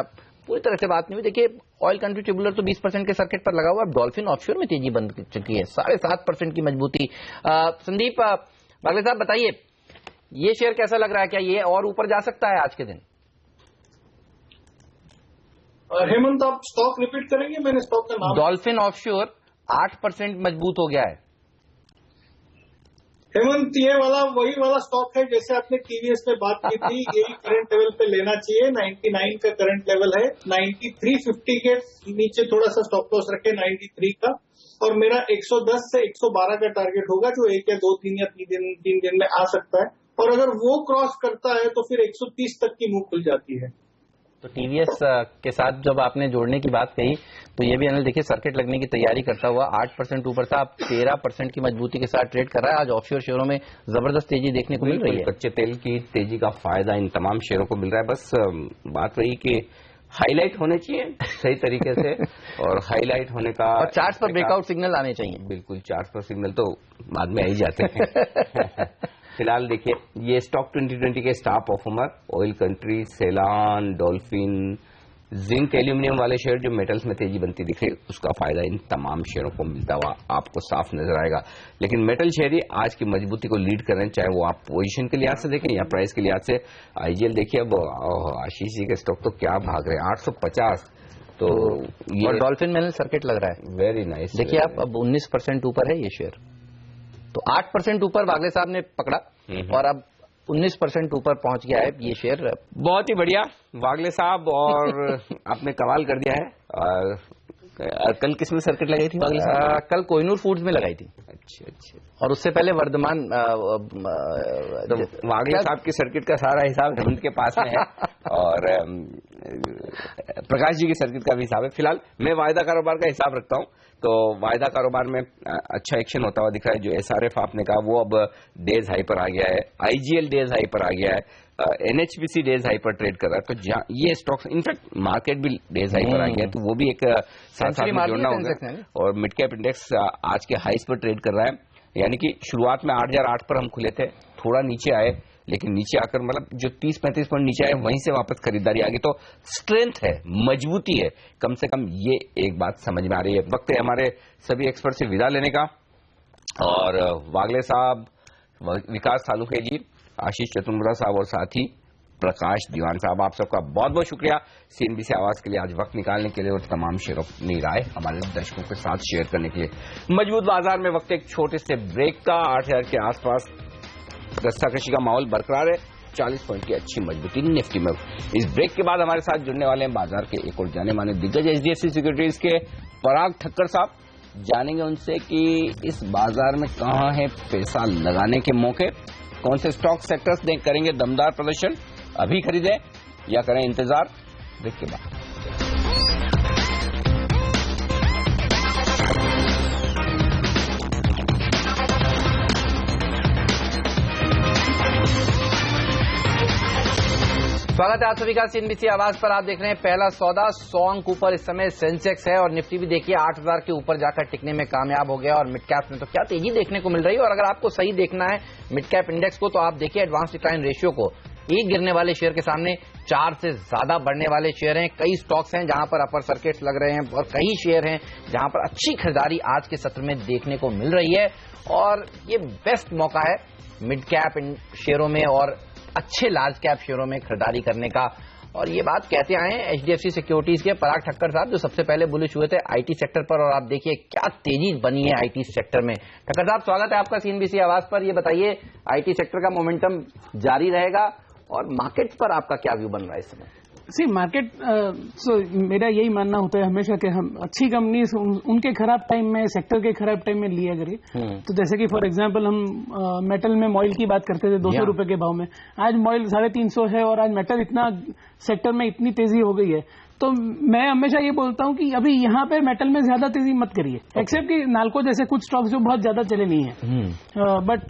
पूरी तरह से बात नहीं हुई। देखिए ऑयल कंट्री ट्यूबुलर तो 20% के सर्किट पर लगा हुआ है। डॉल्फिन ऑफशोर में तेजी बंद चुकी है, 7.5% की मजबूती। संदीप बागले साहब बताइए, ये शेयर कैसा लग रहा है, क्या ये और ऊपर जा सकता है आज के दिन? हेमंत, आप स्टॉक रिपीट करेंगे? मैंने स्टॉक का नाम। डॉल्फिन ऑफशोर 8% मजबूत हो गया है। हेमंत, ये वाला वही वाला स्टॉक है जैसे आपने टीवीएस में बात की थी, यही करंट लेवल पे लेना चाहिए। 99 का करंट लेवल है, 93.50 के नीचे थोड़ा सा स्टॉप लॉस रखे 93 का, और मेरा 110 से 112 का टारगेट होगा जो 1 या 2 3 या 3 दिन में आ सकता है, और अगर वो क्रॉस करता है तो फिर 130 तक की मुंह खुल जाती है। तो टीवीएस के साथ जब आपने जोड़ने की बात कही तो ये भी अनिल देखिए सर्किट लगने की तैयारी करता हुआ 8% ऊपर था, अब 13% की मजबूती के साथ ट्रेड कर रहा है। आज ऑफशोर शेयरों में जबरदस्त तेजी देखने को मिल रही है। कच्चे तेल की तेजी का फायदा इन तमाम शेयरों को मिल रहा है। बस बात वही कि हाईलाइट होने चाहिए सही तरीके से, और हाईलाइट होने का और चार्ट पर ब्रेकआउट सिग्नल आने चाहिए। बिल्कुल, चार्ट पर सिग्नल तो बाद में आ ही जाते हैं। फिलहाल देखिए ये स्टॉक 2020 के स्टार परफॉर्मर ऑयल कंट्री, सेलान, डॉल्फिन, जिंक, एल्यूमिनियम वाले शेयर जो मेटल्स में तेजी बनती दिख रही, उसका फायदा इन तमाम शेयरों को मिलता हुआ आपको साफ नजर आएगा। लेकिन मेटल शेयर ही आज की मजबूती को लीड कर रहे हैं, चाहे वो आप पोजीशन के लिहाज से देखें या प्राइस के लिहाज से। आईजीएल देखिए, अब आशीष जी के स्टॉक तो क्या भाग रहे हैं, 850। तो ये और डॉल्फिन में सर्किट लग रहा है, वेरी नाइस। देखिए आप अब 19% ऊपर है ये शेयर, तो 8% ऊपर वागले साहब ने पकड़ा और अब 19% ऊपर पहुंच गया है ये शेयर। बहुत ही बढ़िया वागले साहब, और आपने कमाल कर दिया है। कल किसमें सर्किट लगाई थी वागले साहब? कल कोहिनूर फूड्स में लगाई थी। अच्छा, और उससे पहले वर्धमान। तो वागले साहब की सर्किट का सारा हिसाब हेमंत के पास में है और प्रकाश जी की सर्किट का भी हिसाब है। फिलहाल मैं वायदा कारोबार का हिसाब रखता हूं, तो वायदा कारोबार में अच्छा एक्शन होता हुआ दिख रहा है। जो एसआरएफ आपने कहा वो अब डेज हाई पर आ गया है, आईजीएल डेज हाई पर आ गया है, एनएचपीसी डेज हाई पर ट्रेड कर रहा है। तो ये स्टॉक्स इनफैक्ट मार्केट भी डेज हाई पर आ गया है, तो वो भी एक साथ साथ में जोड़ना होगा। और मिड कैप इंडेक्स आज के हाईस पर ट्रेड कर रहा है, यानी कि शुरुआत में 8008 पर हम खुले थे, थोड़ा नीचे आए, लेकिन नीचे आकर मतलब जो 30-35 पॉइंट नीचे आए वहीं से वापस खरीदारी आ गई। तो स्ट्रेंथ है, मजबूती है, कम से कम ये एक बात समझ में आ रही है। वक्त है हमारे सभी एक्सपर्ट से विदा लेने का, और वागले साहब, विकास सालुखे जी, आशीष चतुर्वेदी साहब और साथ ही प्रकाश दीवान साहब, आप सबका बहुत बहुत शुक्रिया सीएनबीसी आवाज के लिए आज वक्त निकालने के लिए और तमाम शेयरों अपनी राय हमारे दर्शकों के साथ शेयर करने के लिए। मजबूत बाजार में वक्त एक छोटे से ब्रेक का, 8000 के आसपास रस्साकशी का माहौल बरकरार है, 40 पॉइंट की अच्छी मजबूती निफ्टी में। इस ब्रेक के बाद हमारे साथ जुड़ने वाले हैं बाजार के एक और जाने माने दिग्गज एचडीएफसी सिक्योरिटीज के पराग ठक्कर साहब। जानेंगे उनसे कि इस बाजार में कहां है पैसा लगाने के मौके, कौन से स्टॉक सेक्टर्स करेंगे दमदार प्रदर्शन, अभी खरीदें या करें इंतजार। ब्रेक के बाद स्वागत है आप सभी का सीएनबीसी आवाज पर। आप देख रहे हैं पहला सौदा, 100 अंक ऊपर इस समय सेंसेक्स है और निफ्टी भी देखिए 8000 के ऊपर जाकर टिकने में कामयाब हो गया। और मिड कैप में तो क्या तेजी देखने को मिल रही है। और अगर आपको सही देखना है मिड कैप इंडेक्स को, तो आप देखिए एडवांस डिक्लाइन रेशियो को, एक गिरने वाले शेयर के सामने 4 से ज्यादा बढ़ने वाले शेयर हैं। कई स्टॉक्स हैं जहां पर अपर सर्किट्स लग रहे हैं और कई शेयर हैं जहां पर अच्छी खरीदारी आज के सत्र में देखने को मिल रही है। और ये बेस्ट मौका है मिड कैप शेयरों में और अच्छे लार्ज कैप शेयरों में खरीदारी करने का। और ये बात कहते आए हैं एचडीएफसी सिक्योरिटीज के पराग ठक्कर साहब, जो सबसे पहले बुलिश हुए थे आईटी सेक्टर पर, और आप देखिए क्या तेजी बनी है आईटी सेक्टर में। ठक्कर साहब, स्वागत है आपका सीएनबीसी आवाज पर। ये बताइए आईटी सेक्टर का मोमेंटम जारी रहेगा और मार्केट पर आपका क्या व्यू बन रहा है इस समय? मार्केट मेरा यही मानना होता है हमेशा कि हम अच्छी कंपनी उनके खराब टाइम में, सेक्टर के खराब टाइम में लिया करें। तो जैसे कि फॉर एग्जांपल हम मेटल में मॉइल की बात करते थे 200 रुपए के भाव में, आज मॉइल 350 है और आज मेटल इतना सेक्टर में इतनी तेजी हो गई है। तो मैं हमेशा ये बोलता हूं कि अभी यहाँ पे मेटल में ज्यादा तेजी मत करिए, एक्सेप्ट कि नाल्को जैसे कुछ स्टॉक्स जो बहुत ज्यादा चले नहीं है। बट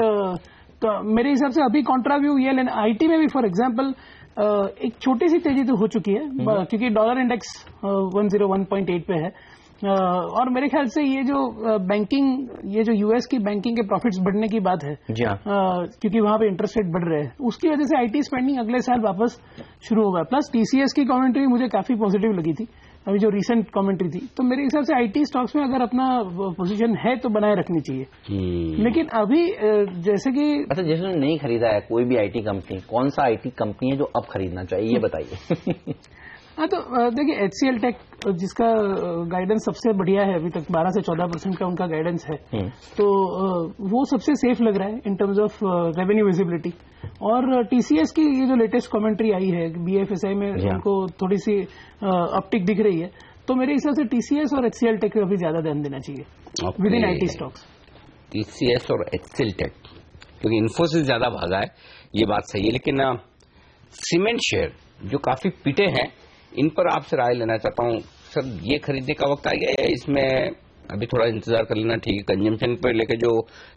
तो मेरे हिसाब से अभी कॉन्ट्रा व्यू ये लेना। आईटी में भी फॉर एग्जांपल एक छोटी सी तेजी तो हो चुकी है क्योंकि डॉलर इंडेक्स 101.8 पे है। और मेरे ख्याल से ये जो बैंकिंग, ये जो यूएस की बैंकिंग के प्रॉफिट्स बढ़ने की बात है, क्योंकि वहां पे इंटरेस्ट रेट बढ़ रहे हैं, उसकी वजह से आईटी स्पेंडिंग अगले साल वापस शुरू होगा। प्लस टीसीएस की कमेंट्री मुझे काफी पॉजिटिव लगी थी। अभी जो रिसेंट कमेंट्री थी, तो मेरे हिसाब से आईटी स्टॉक्स में अगर अपना पोजीशन है तो बनाए रखनी चाहिए। लेकिन अभी जैसे कि अच्छा, जिसने नहीं खरीदा है कोई भी आईटी कंपनी, कौन सा आईटी कंपनी है जो अब खरीदना चाहिए, ये बताइए। हाँ, तो देखिए HCL टेक जिसका गाइडेंस सबसे बढ़िया है अभी तक, 12 से 14% का उनका गाइडेंस है, तो वो सबसे सेफ लग रहा है in terms of revenue visibility. और TCS की ये जो लेटेस्ट कमेंट्री आई है BFSI में उनको थोड़ी सी अपटिक दिख रही है, तो मेरे हिसाब से TCS और HCL टेक को अभी ज्यादा ध्यान देना चाहिए with in IT stocks. TCS और HCL टेक, क्योंकि इन्फोसिस ज्यादा भागा है, ये बात सही है। लेकिन सीमेंट शेयर जो काफी पिटे हैं, इन पर आपसे राय लेना चाहता हूं सर। ये खरीदने का वक्त आ गया है, इसमें अभी थोड़ा इंतजार कर लेना ठीक है? कंजम्पशन पर लेके जो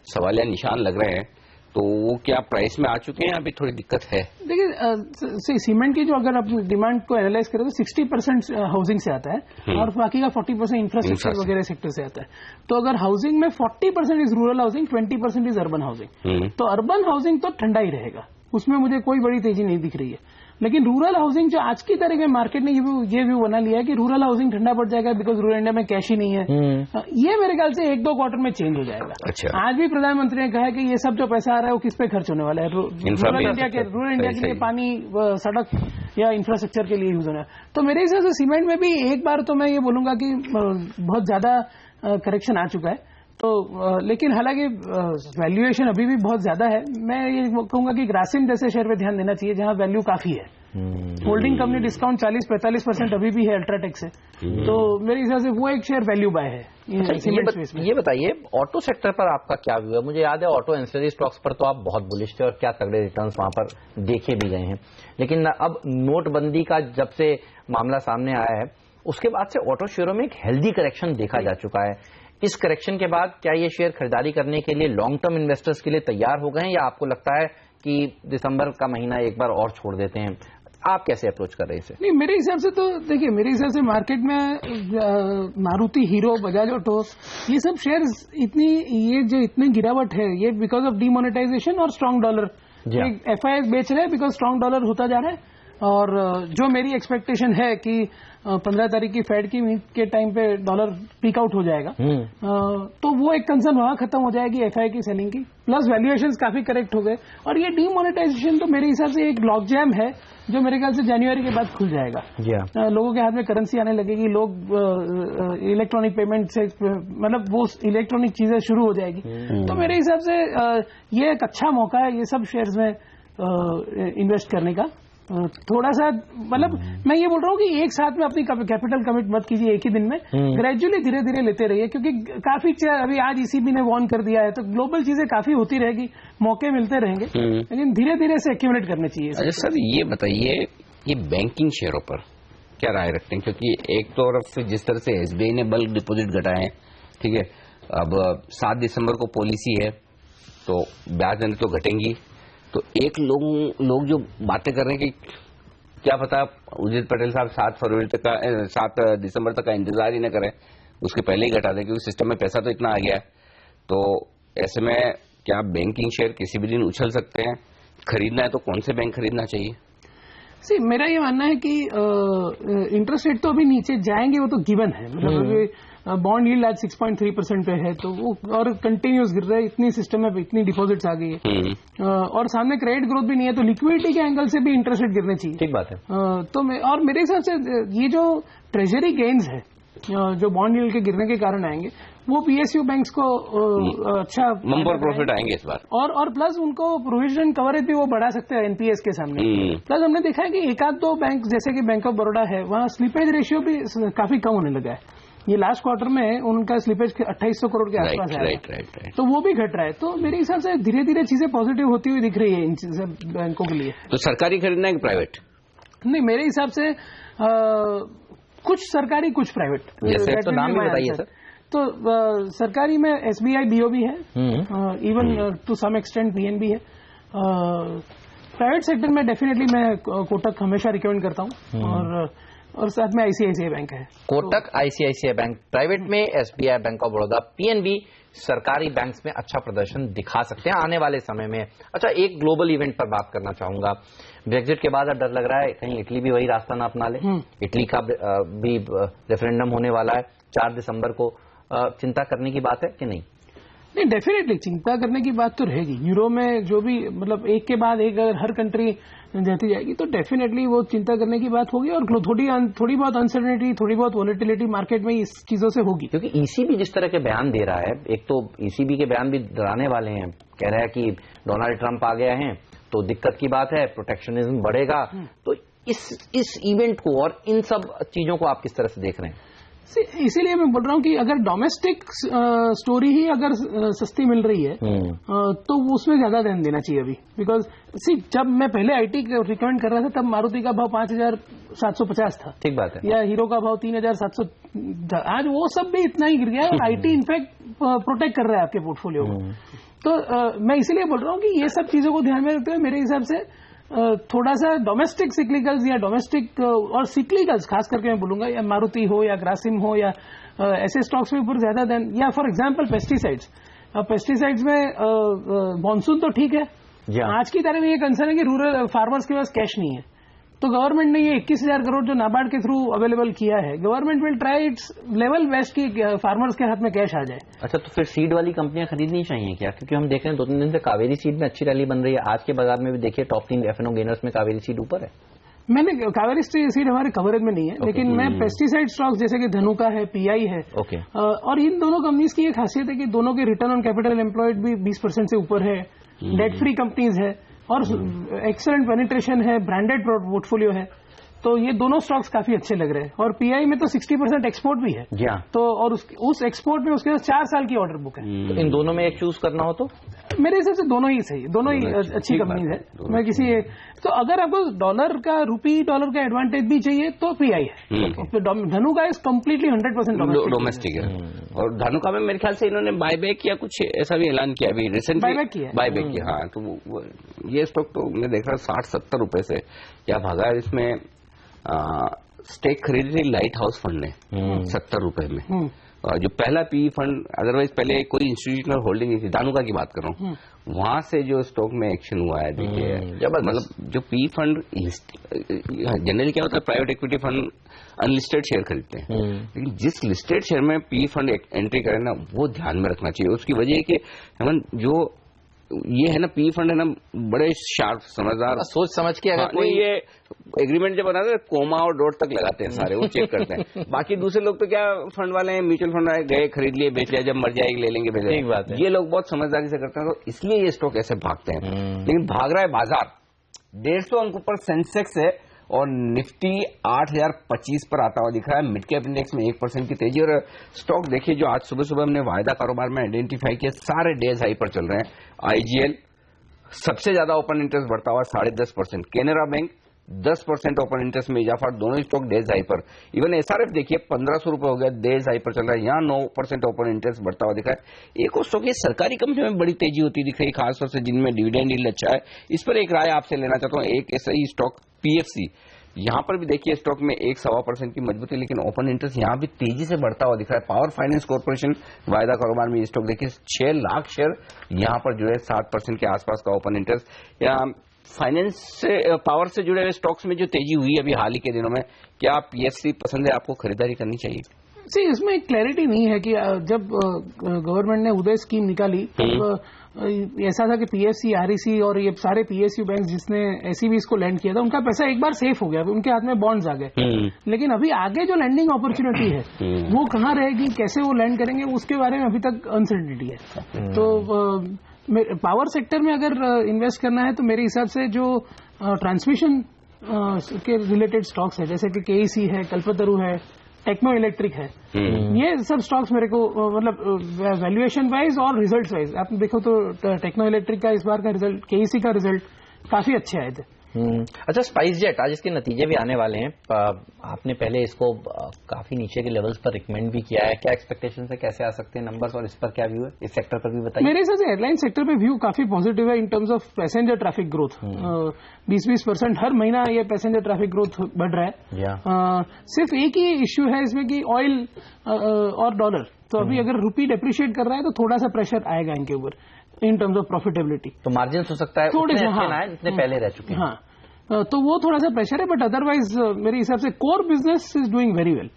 सवालिया निशान लग रहे हैं, तो वो क्या प्राइस में आ चुके हैं, अभी थोड़ी दिक्कत है? देखिए सीमेंट की जो अगर आप डिमांड को एनालाइज करें तो 60% हाउसिंग से आता है और बाकी का 40% इंफ्रास्ट्रक्चर वगैरह सेक्टर से आता है। तो अगर हाउसिंग में 40% is rural housing, 20% is urban housing, तो अर्बन हाउसिंग तो ठंडा ही रहेगा, उसमें मुझे कोई बड़ी तेजी नहीं दिख रही है। लेकिन रूरल हाउसिंग जो आज की तारीख में मार्केट ने ये व्यू बना लिया है कि रूरल हाउसिंग ठंडा पड़ जाएगा बिकॉज रूरल इंडिया में कैश ही नहीं है, ये मेरे ख्याल से 1-2 क्वार्टर में चेंज हो जाएगा। अच्छा। आज भी प्रधानमंत्री ने कहा है कि ये सब जो पैसा आ रहा है वो किस पे खर्च होने वाला है, रूरल इंडिया के लिए पानी, सड़क या इंफ्रास्ट्रक्चर के लिए यूज होना है। तो मेरे हिसाब से सीमेंट में भी एक बार तो मैं ये बोलूंगा कि बहुत ज्यादा करेक्शन आ चुका है, तो लेकिन हालांकि वैल्यूएशन अभी भी बहुत ज्यादा है। मैं ये कहूंगा कि ग्रासिम जैसे शेयर पे ध्यान देना चाहिए जहां वैल्यू काफी है। होल्डिंग कंपनी डिस्काउंट 40-45% अभी भी है अल्ट्राटेक से, तो मेरे हिसाब से वो एक शेयर वैल्यू बाय है। ये बताइए ऑटो सेक्टर पर आपका क्या व्यू है? मुझे याद है ऑटो एंसिलरी स्टॉक्स पर तो आप बहुत बुलिश थे और क्या तगड़े रिटर्न्स वहां पर देखे भी गए हैं, लेकिन अब नोटबंदी का जब से मामला सामने आया है उसके बाद से ऑटो शेयरों में एक हेल्दी करेक्शन देखा जा चुका है। इस करेक्शन के बाद क्या ये शेयर खरीदारी करने के लिए लॉन्ग टर्म इन्वेस्टर्स के लिए तैयार हो गए हैं, या आपको लगता है कि दिसंबर का महीना एक बार और छोड़ देते हैं? आप कैसे अप्रोच कर रहे हैं इसे? नहीं, मेरे हिसाब से तो देखिए, मेरे हिसाब से मार्केट में मारुति, हीरो, बजाज ऑटो, ये सब शेयर्स ये जो इतनी गिरावट है ये बिकॉज ऑफ डीमोनेटाइजेशन और स्ट्रांग डॉलर। FIS बेच रहे हैं बिकॉज स्ट्रांग डॉलर होता जा रहा है, और जो मेरी एक्सपेक्टेशन है कि 15 तारीख की फेड की मीट के टाइम पे डॉलर पीक आउट हो जाएगा, तो वो एक कंसर्न वहां खत्म हो जाएगी FI की सेलिंग की, प्लस वैल्यूएशंस काफी करेक्ट हो गए। और ये डीमोनेटाइजेशन तो मेरे हिसाब से एक लॉक जैम है जो मेरे ख्याल से जनवरी के बाद खुल जाएगा। लोगों के हाथ में करेंसी आने लगेगी, लोग इलेक्ट्रॉनिक पेमेंट से, मतलब वो इलेक्ट्रॉनिक चीजें शुरू हो जाएगी। तो मेरे हिसाब से ये एक अच्छा मौका है ये सब शेयर्स में इन्वेस्ट करने का। थोड़ा सा मतलब मैं ये बोल रहा हूँ कि एक साथ में अपनी कैपिटल कमिट मत कीजिए एक ही दिन में, ग्रेजुअली धीरे धीरे लेते रहिए, क्योंकि काफी अभी आज ECB ने वार्न कर दिया है, तो ग्लोबल चीजें काफी होती रहेगी, मौके मिलते रहेंगे, लेकिन धीरे धीरे से एक्यूमुलेट करने चाहिए। अच्छा सर, ये बताइए ये बैंकिंग शेयरों पर क्या राय रखते हैं? क्योंकि एक तरफ जिस तरह से SBI ने बल्क डिपोजिट घटाए हैं, ठीक है, अब 7 दिसंबर को पॉलिसी है तो ब्याज दरें तो घटेंगी, तो एक लोग जो बातें कर रहे हैं कि क्या पता उर्जित पटेल साहब 7 दिसंबर तक का इंतजार ही न करें, उसके पहले ही घटा दें, क्योंकि सिस्टम में पैसा तो इतना आ गया है। तो ऐसे में क्या बैंकिंग शेयर किसी भी दिन उछल सकते हैं? खरीदना है तो कौन से बैंक खरीदना चाहिए? मेरा ये मानना है कि इंटरेस्ट रेट तो अभी नीचे जाएंगे, वो तो गिवन है। मतलब अभी बॉन्ड यील्ड आज 6.3% पे है, तो वो और कंटिन्यूस गिर रहा है, इतनी सिस्टम में इतनी डिपॉजिट्स आ गई है, और सामने क्रेडिट ग्रोथ भी नहीं है, तो लिक्विडिटी के एंगल से भी इंटरेस्ट रेट गिरने चाहिए। ठीक बात है। तो और मेरे हिसाब से ये जो ट्रेजरी गेन्स है जो बॉन्ड यील्ड के गिरने के कारण आएंगे, वो PSU बैंक्स को अच्छा बम्पर प्रॉफिट आएंगे इस बार, और प्लस उनको प्रोविजन कवरेज भी वो बढ़ा सकते हैं NPS के सामने। प्लस हमने देखा है कि एक आध 2 बैंक जैसे कि बैंक ऑफ बड़ौदा है, वहाँ स्लीपेज रेशियो भी काफी कम होने लगा है। ये लास्ट क्वार्टर में उनका स्लीपेज 2800 करोड़ के आसपास है, तो वो भी घट रहा है। तो मेरे हिसाब से धीरे धीरे चीजें पॉजिटिव होती हुई दिख रही है इन बैंकों के लिए। तो सरकारी खरीदना है कि प्राइवेट? नहीं, मेरे हिसाब से कुछ सरकारी कुछ प्राइवेट। जैसे तो नाम भी बताइए सर। तो सरकारी में SBI BOB है, even to some extent PNB है। प्राइवेट सेक्टर में डेफिनेटली मैं कोटक हमेशा रिकमेंड करता हूँ, और और साथ में आईसीआईसीआई बैंक है। कोटक, आईसीआईसीआई बैंक प्राइवेट में, SBI, bank of Baroda, PNB सरकारी बैंक्स में अच्छा प्रदर्शन दिखा सकते हैं आने वाले समय में। अच्छा, एक ग्लोबल इवेंट पर बात करना चाहूंगा। ब्रेक्जिट के बाद अब डर लग रहा है कहीं इटली भी वही रास्ता ना अपना ले। इटली का भी रेफरेंडम होने वाला है 4 दिसंबर को। चिंता करने की बात है कि नहीं? नहीं, डेफिनेटली चिंता करने की बात तो रहेगी। यूरो में जो भी मतलब एक के बाद एक अगर हर कंट्री जाती जाएगी तो डेफिनेटली वो चिंता करने की बात होगी, और थोड़ी बहुत अनसर्टेनिटी, थोड़ी बहुत वॉलेटिलिटी मार्केट में इस चीजों से होगी। क्योंकि ईसीबी जिस तरह के बयान दे रहा है, एक तो ईसीबी के बयान भी डराने वाले हैं। कह रहा है कि डोनाल्ड ट्रंप आ गया है तो दिक्कत की बात है, प्रोटेक्शनिज्म बढ़ेगा। तो इस इवेंट को और इन सब चीजों को आप किस तरह से देख रहे हैं? इसीलिए मैं बोल रहा हूँ कि अगर डोमेस्टिक स्टोरी ही अगर सस्ती मिल रही है तो उसमें ज्यादा ध्यान देना चाहिए अभी। बिकॉज जब मैं पहले आईटी रिकमेंड कर रहा था तब मारुति का भाव 5,750 था, ठीक बात है, या हीरो का भाव 3,700। आज वो सब भी इतना ही गिर गया है। आईटी इनफैक्ट प्रोटेक्ट कर रहा है आपके पोर्टफोलियो को। तो मैं इसीलिए बोल रहा हूँ कि ये सब चीजों को ध्यान में रखते हुए मेरे हिसाब से थोड़ा सा डोमेस्टिक सिक्लिकल्स या डोमेस्टिक और सिक्लिकल्स खास करके मैं बोलूंगा, या मारुति हो या ग्रासिम हो या ऐसे स्टॉक्स में ऊपर ज्यादा देन, या फॉर एग्जांपल पेस्टिसाइड्स। पेस्टिसाइड्स में मॉनसून तो ठीक है, आज की तारीख में ये कंसर्न है कि रूरल फार्मर्स के पास कैश नहीं है। तो गवर्नमेंट ने ये 21,000 करोड़ जो नाबार्ड के थ्रू अवेलेबल किया है, government will try it's level best की फार्मर्स के हाथ में कैश आ जाए। अच्छा, तो फिर सीड वाली कंपनियां खरीदनी चाहिए क्या? क्योंकि हम देख रहे हैं 2-3 दिन से कावेरी सीड में अच्छी रैली बन रही है। आज के बाजार में भी देखिए टॉप 3 एफएनओ गेनर्स में कावेरी सीड ऊपर है। मैंने कावेरी सीड हमारे कवरेज में नहीं है, लेकिन मैं पेस्टिसाइड स्टॉक्स जैसे कि धनुका है, पीआई है, और इन दोनों कंपनीज की एक खासियत है कि दोनों के रिटर्न ऑन कैपिटल एम्प्लॉयड भी 20% से ऊपर है, डेट फ्री कंपनीज है और एक्सेलेंट पेनिट्रेशन है, ब्रांडेड पोर्टफोलियो है। तो ये दोनों स्टॉक्स काफी अच्छे लग रहे हैं। और पीआई में तो 60% एक्सपोर्ट भी है। तो और उस एक्सपोर्ट में उसके 4 साल की ऑर्डर बुक है। तो इन दोनों में एक चूज करना हो तो मेरे हिसाब से दोनों ही सही, दोनों ही अच्छी कंपनीज है। मैं किसी तो अगर आपको डॉलर का एडवांटेज भी चाहिए तो पीआई है। धनुका इज कम्प्लीटली 100% डोमेस्टिक है। और धनुका में मेरे ख्याल से इन्होंने बायबैक या कुछ ऐसा भी ऐलान किया अभी रिसेंटली, बायबैक किया। हाँ, तो ये स्टॉक तो मैं देख रहा 60-70 रुपए से क्या भागा है। इसमें स्टेक खरीदी थी लाइट हाउस फंड ने 70 रुपए में। जो पहला पी फंड, अदरवाइज पहले कोई इंस्टीट्यूशनल होल्डिंग नहीं थी, दानुका की बात कर रहा हूँ, वहां से जो स्टॉक में एक्शन हुआ है देखिए, मतलब जो पी फंड जनरली क्या होता है, private equity fund unlisted share खरीदते हैं, लेकिन जिस लिस्टेड शेयर में पी फंड एंट्री करे ना, वो ध्यान में रखना चाहिए। उसकी वजह है कि हम जो ये है ना, पी फंड है ना, बड़े शार्प समझदार, सोच समझ के अगर कोई ये एग्रीमेंट जब बनाते हैं कोमा और डॉट तक लगाते हैं सारे, वो चेक करते हैं। बाकी दूसरे लोग तो क्या फंड वाले हैं, म्यूचुअल फंड वाले गए खरीद लिए, बेच लिया, जब मर जाएगी ले लेंगे, बेच लेंगे। बात है, ये लोग बहुत समझदारी से करते हैं, तो इसलिए ये स्टॉक ऐसे भागते हैं। लेकिन भाग रहा है बाजार 150 अंक ऊपर सेंसेक्स है और निफ्टी 8,025 पर आता हुआ दिख रहा है। मिड कैप इंडेक्स में 1% की तेजी। और स्टॉक देखिए जो आज सुबह सुबह हमने वायदा कारोबार में आइडेंटिफाई किया, सारे डेज हाई पर चल रहे हैं। आईजीएल सबसे ज्यादा ओपन इंटरेस्ट बढ़ता हुआ 10.5%, केनरा बैंक 10% ओपन इंटरेस्ट में इजाफा, दोनों ही स्टॉक डेज हाई पर। इवन एसआरएफ देखिए 1500 रुपए हो गया, डेज हाई पर चल रहा है, यहाँ 9% ओपन इंटरेस्ट बढ़ता हुआ दिखा है। एक और स्टॉक ये सरकारी कंपनियों में बड़ी तेजी होती दिख रही, खासतौर से जिनमें डिविडेंड यील्ड अच्छा है। इस पर एक राय आपसे लेना चाहता हूँ। एक ऐसा ही स्टॉक पीएफसी, यहां पर भी देखिए स्टॉक में 1-1.25% की मजबूती, लेकिन ओपन इंटरेस्ट यहां भी तेजी से बढ़ता हुआ दिख रहा है। पावर फाइनेंस कॉर्पोरेशन वायदा कारोबार में ये स्टॉक देखिए 6 लाख शेयर यहां पर जुड़े, 7% के आसपास का ओपन इंटरेस्ट। या फाइनेंस से, पावर से जुड़े हुए स्टॉक्स में जो तेजी हुई अभी हाल ही के दिनों में, क्या पीएफसी पसंद है आपको, खरीदारी करनी चाहिए? इसमें क्लैरिटी नहीं है कि जब गवर्नमेंट ने उदय स्कीम निकाली तब ऐसा था कि पीएफसी, आरईसी और ये सारे पीएसयू बैंक जिसने एसईबीज को लैंड किया था, उनका पैसा एक बार सेफ हो गया, उनके हाथ में बॉन्ड्स आ गए। लेकिन अभी आगे जो लैंडिंग अपॉर्चुनिटी है वो कहाँ रहेगी, कैसे वो लैंड करेंगे, उसके बारे में अभी तक अनसर्टेनिटी है। तो पावर सेक्टर में अगर इन्वेस्ट करना है तो मेरे हिसाब से जो ट्रांसमिशन के रिलेटेड स्टॉक्स है, जैसे कि केईसी है, कल्पतरू है, टेक्नो इलेक्ट्रिक है, ये सब स्टॉक्स मेरे को मतलब वैल्यूएशन वाइज और रिजल्ट वाइज आप देखो तो टेक्नो इलेक्ट्रिक का इस बार का रिजल्ट, केईसी का रिजल्ट काफी अच्छे आए थे। अच्छा, स्पाइस जेट आज इसके नतीजे भी आने वाले हैं। आपने पहले इसको काफी नीचे के लेवल्स पर रिकमेंड भी किया है, क्या एक्सपेक्टेशन है, कैसे आ सकते हैं नंबर्स, और इस पर क्या व्यू है, इस सेक्टर पर भी बताइए। मेरे हिसाब से एयरलाइन सेक्टर पे व्यू काफी पॉजिटिव है in terms of passenger traffic growth. 20% हर महीना ये पैसेंजर ट्रैफिक ग्रोथ बढ़ रहा है। सिर्फ एक ही इश्यू है इसमें कि ऑयल और डॉलर, तो अभी अगर रुपी डेप्रिशिएट कर रहा है तो थोड़ा सा प्रेशर आएगा इनके ऊपर इन टर्म्स ऑफ प्रॉफिटेबिलिटी। तो मार्जिन हो सकता है थोड़े से जितने पहले रह चुके हैं। हाँ, तो वो थोड़ा सा प्रेशर है, बट अदरवाइज मेरे हिसाब से core business is doing very well.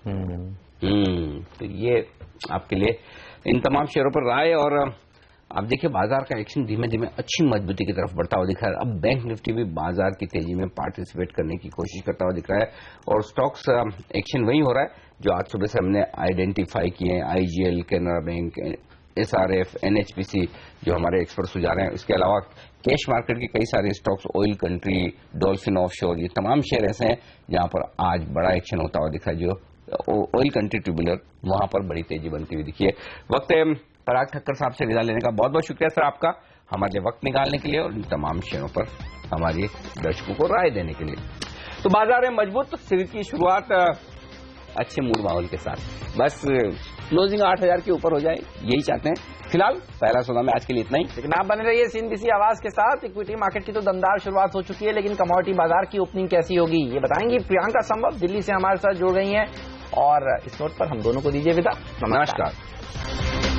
तो ये आपके लिए इन तमाम शेयरों पर राय। और आप देखिए बाजार का एक्शन धीमे धीमे अच्छी मजबूती की तरफ बढ़ता हुआ दिख रहा है। अब बैंक निफ्टी भी बाजार की तेजी में पार्टिसिपेट करने की कोशिश करता हुआ दिख रहा है, और स्टॉक्स एक्शन वही हो रहा है जो आज सुबह से हमने आइडेंटिफाई किए हैं। IGL, Canara bank, SRF, NHPC जो हमारे एक्सपर्ट सुझा रहे हैं। इसके अलावा कैश मार्केट के कई सारे stocks, oil country, dolphin offshore, ये तमाम शेयर ऐसे हैं जहां पर आज बड़ा एक्शन होता हुआ दिख रहा है। जो ऑयल कंट्री ट्यूबुलर, वहां पर बड़ी तेजी बनती हुई दिखी है। वक्त है पराग ठक्कर साहब से विदा लेने का। बहुत बहुत शुक्रिया सर आपका हमारे लिए वक्त निकालने के लिए और इन तमाम शेयरों पर हमारे दर्शकों को राय देने के लिए। तो बाजार में मजबूत सिर की शुरुआत अच्छे मूड माहौल के साथ, बस क्लोजिंग 8000 के ऊपर हो जाए, यही चाहते हैं। फिलहाल पहला सौदा में आज के लिए इतना ही, लेकिन आप बने रहिए सीएनबीसी आवाज के साथ। इक्विटी मार्केट की तो दमदार शुरुआत हो चुकी है, लेकिन कमोडिटी बाजार की ओपनिंग कैसी होगी ये बताएंगी प्रियंका संभव, दिल्ली से हमारे साथ जुड़ गई हैं। और इस नोट पर हम दोनों को दीजिए विदा। नमस्कार।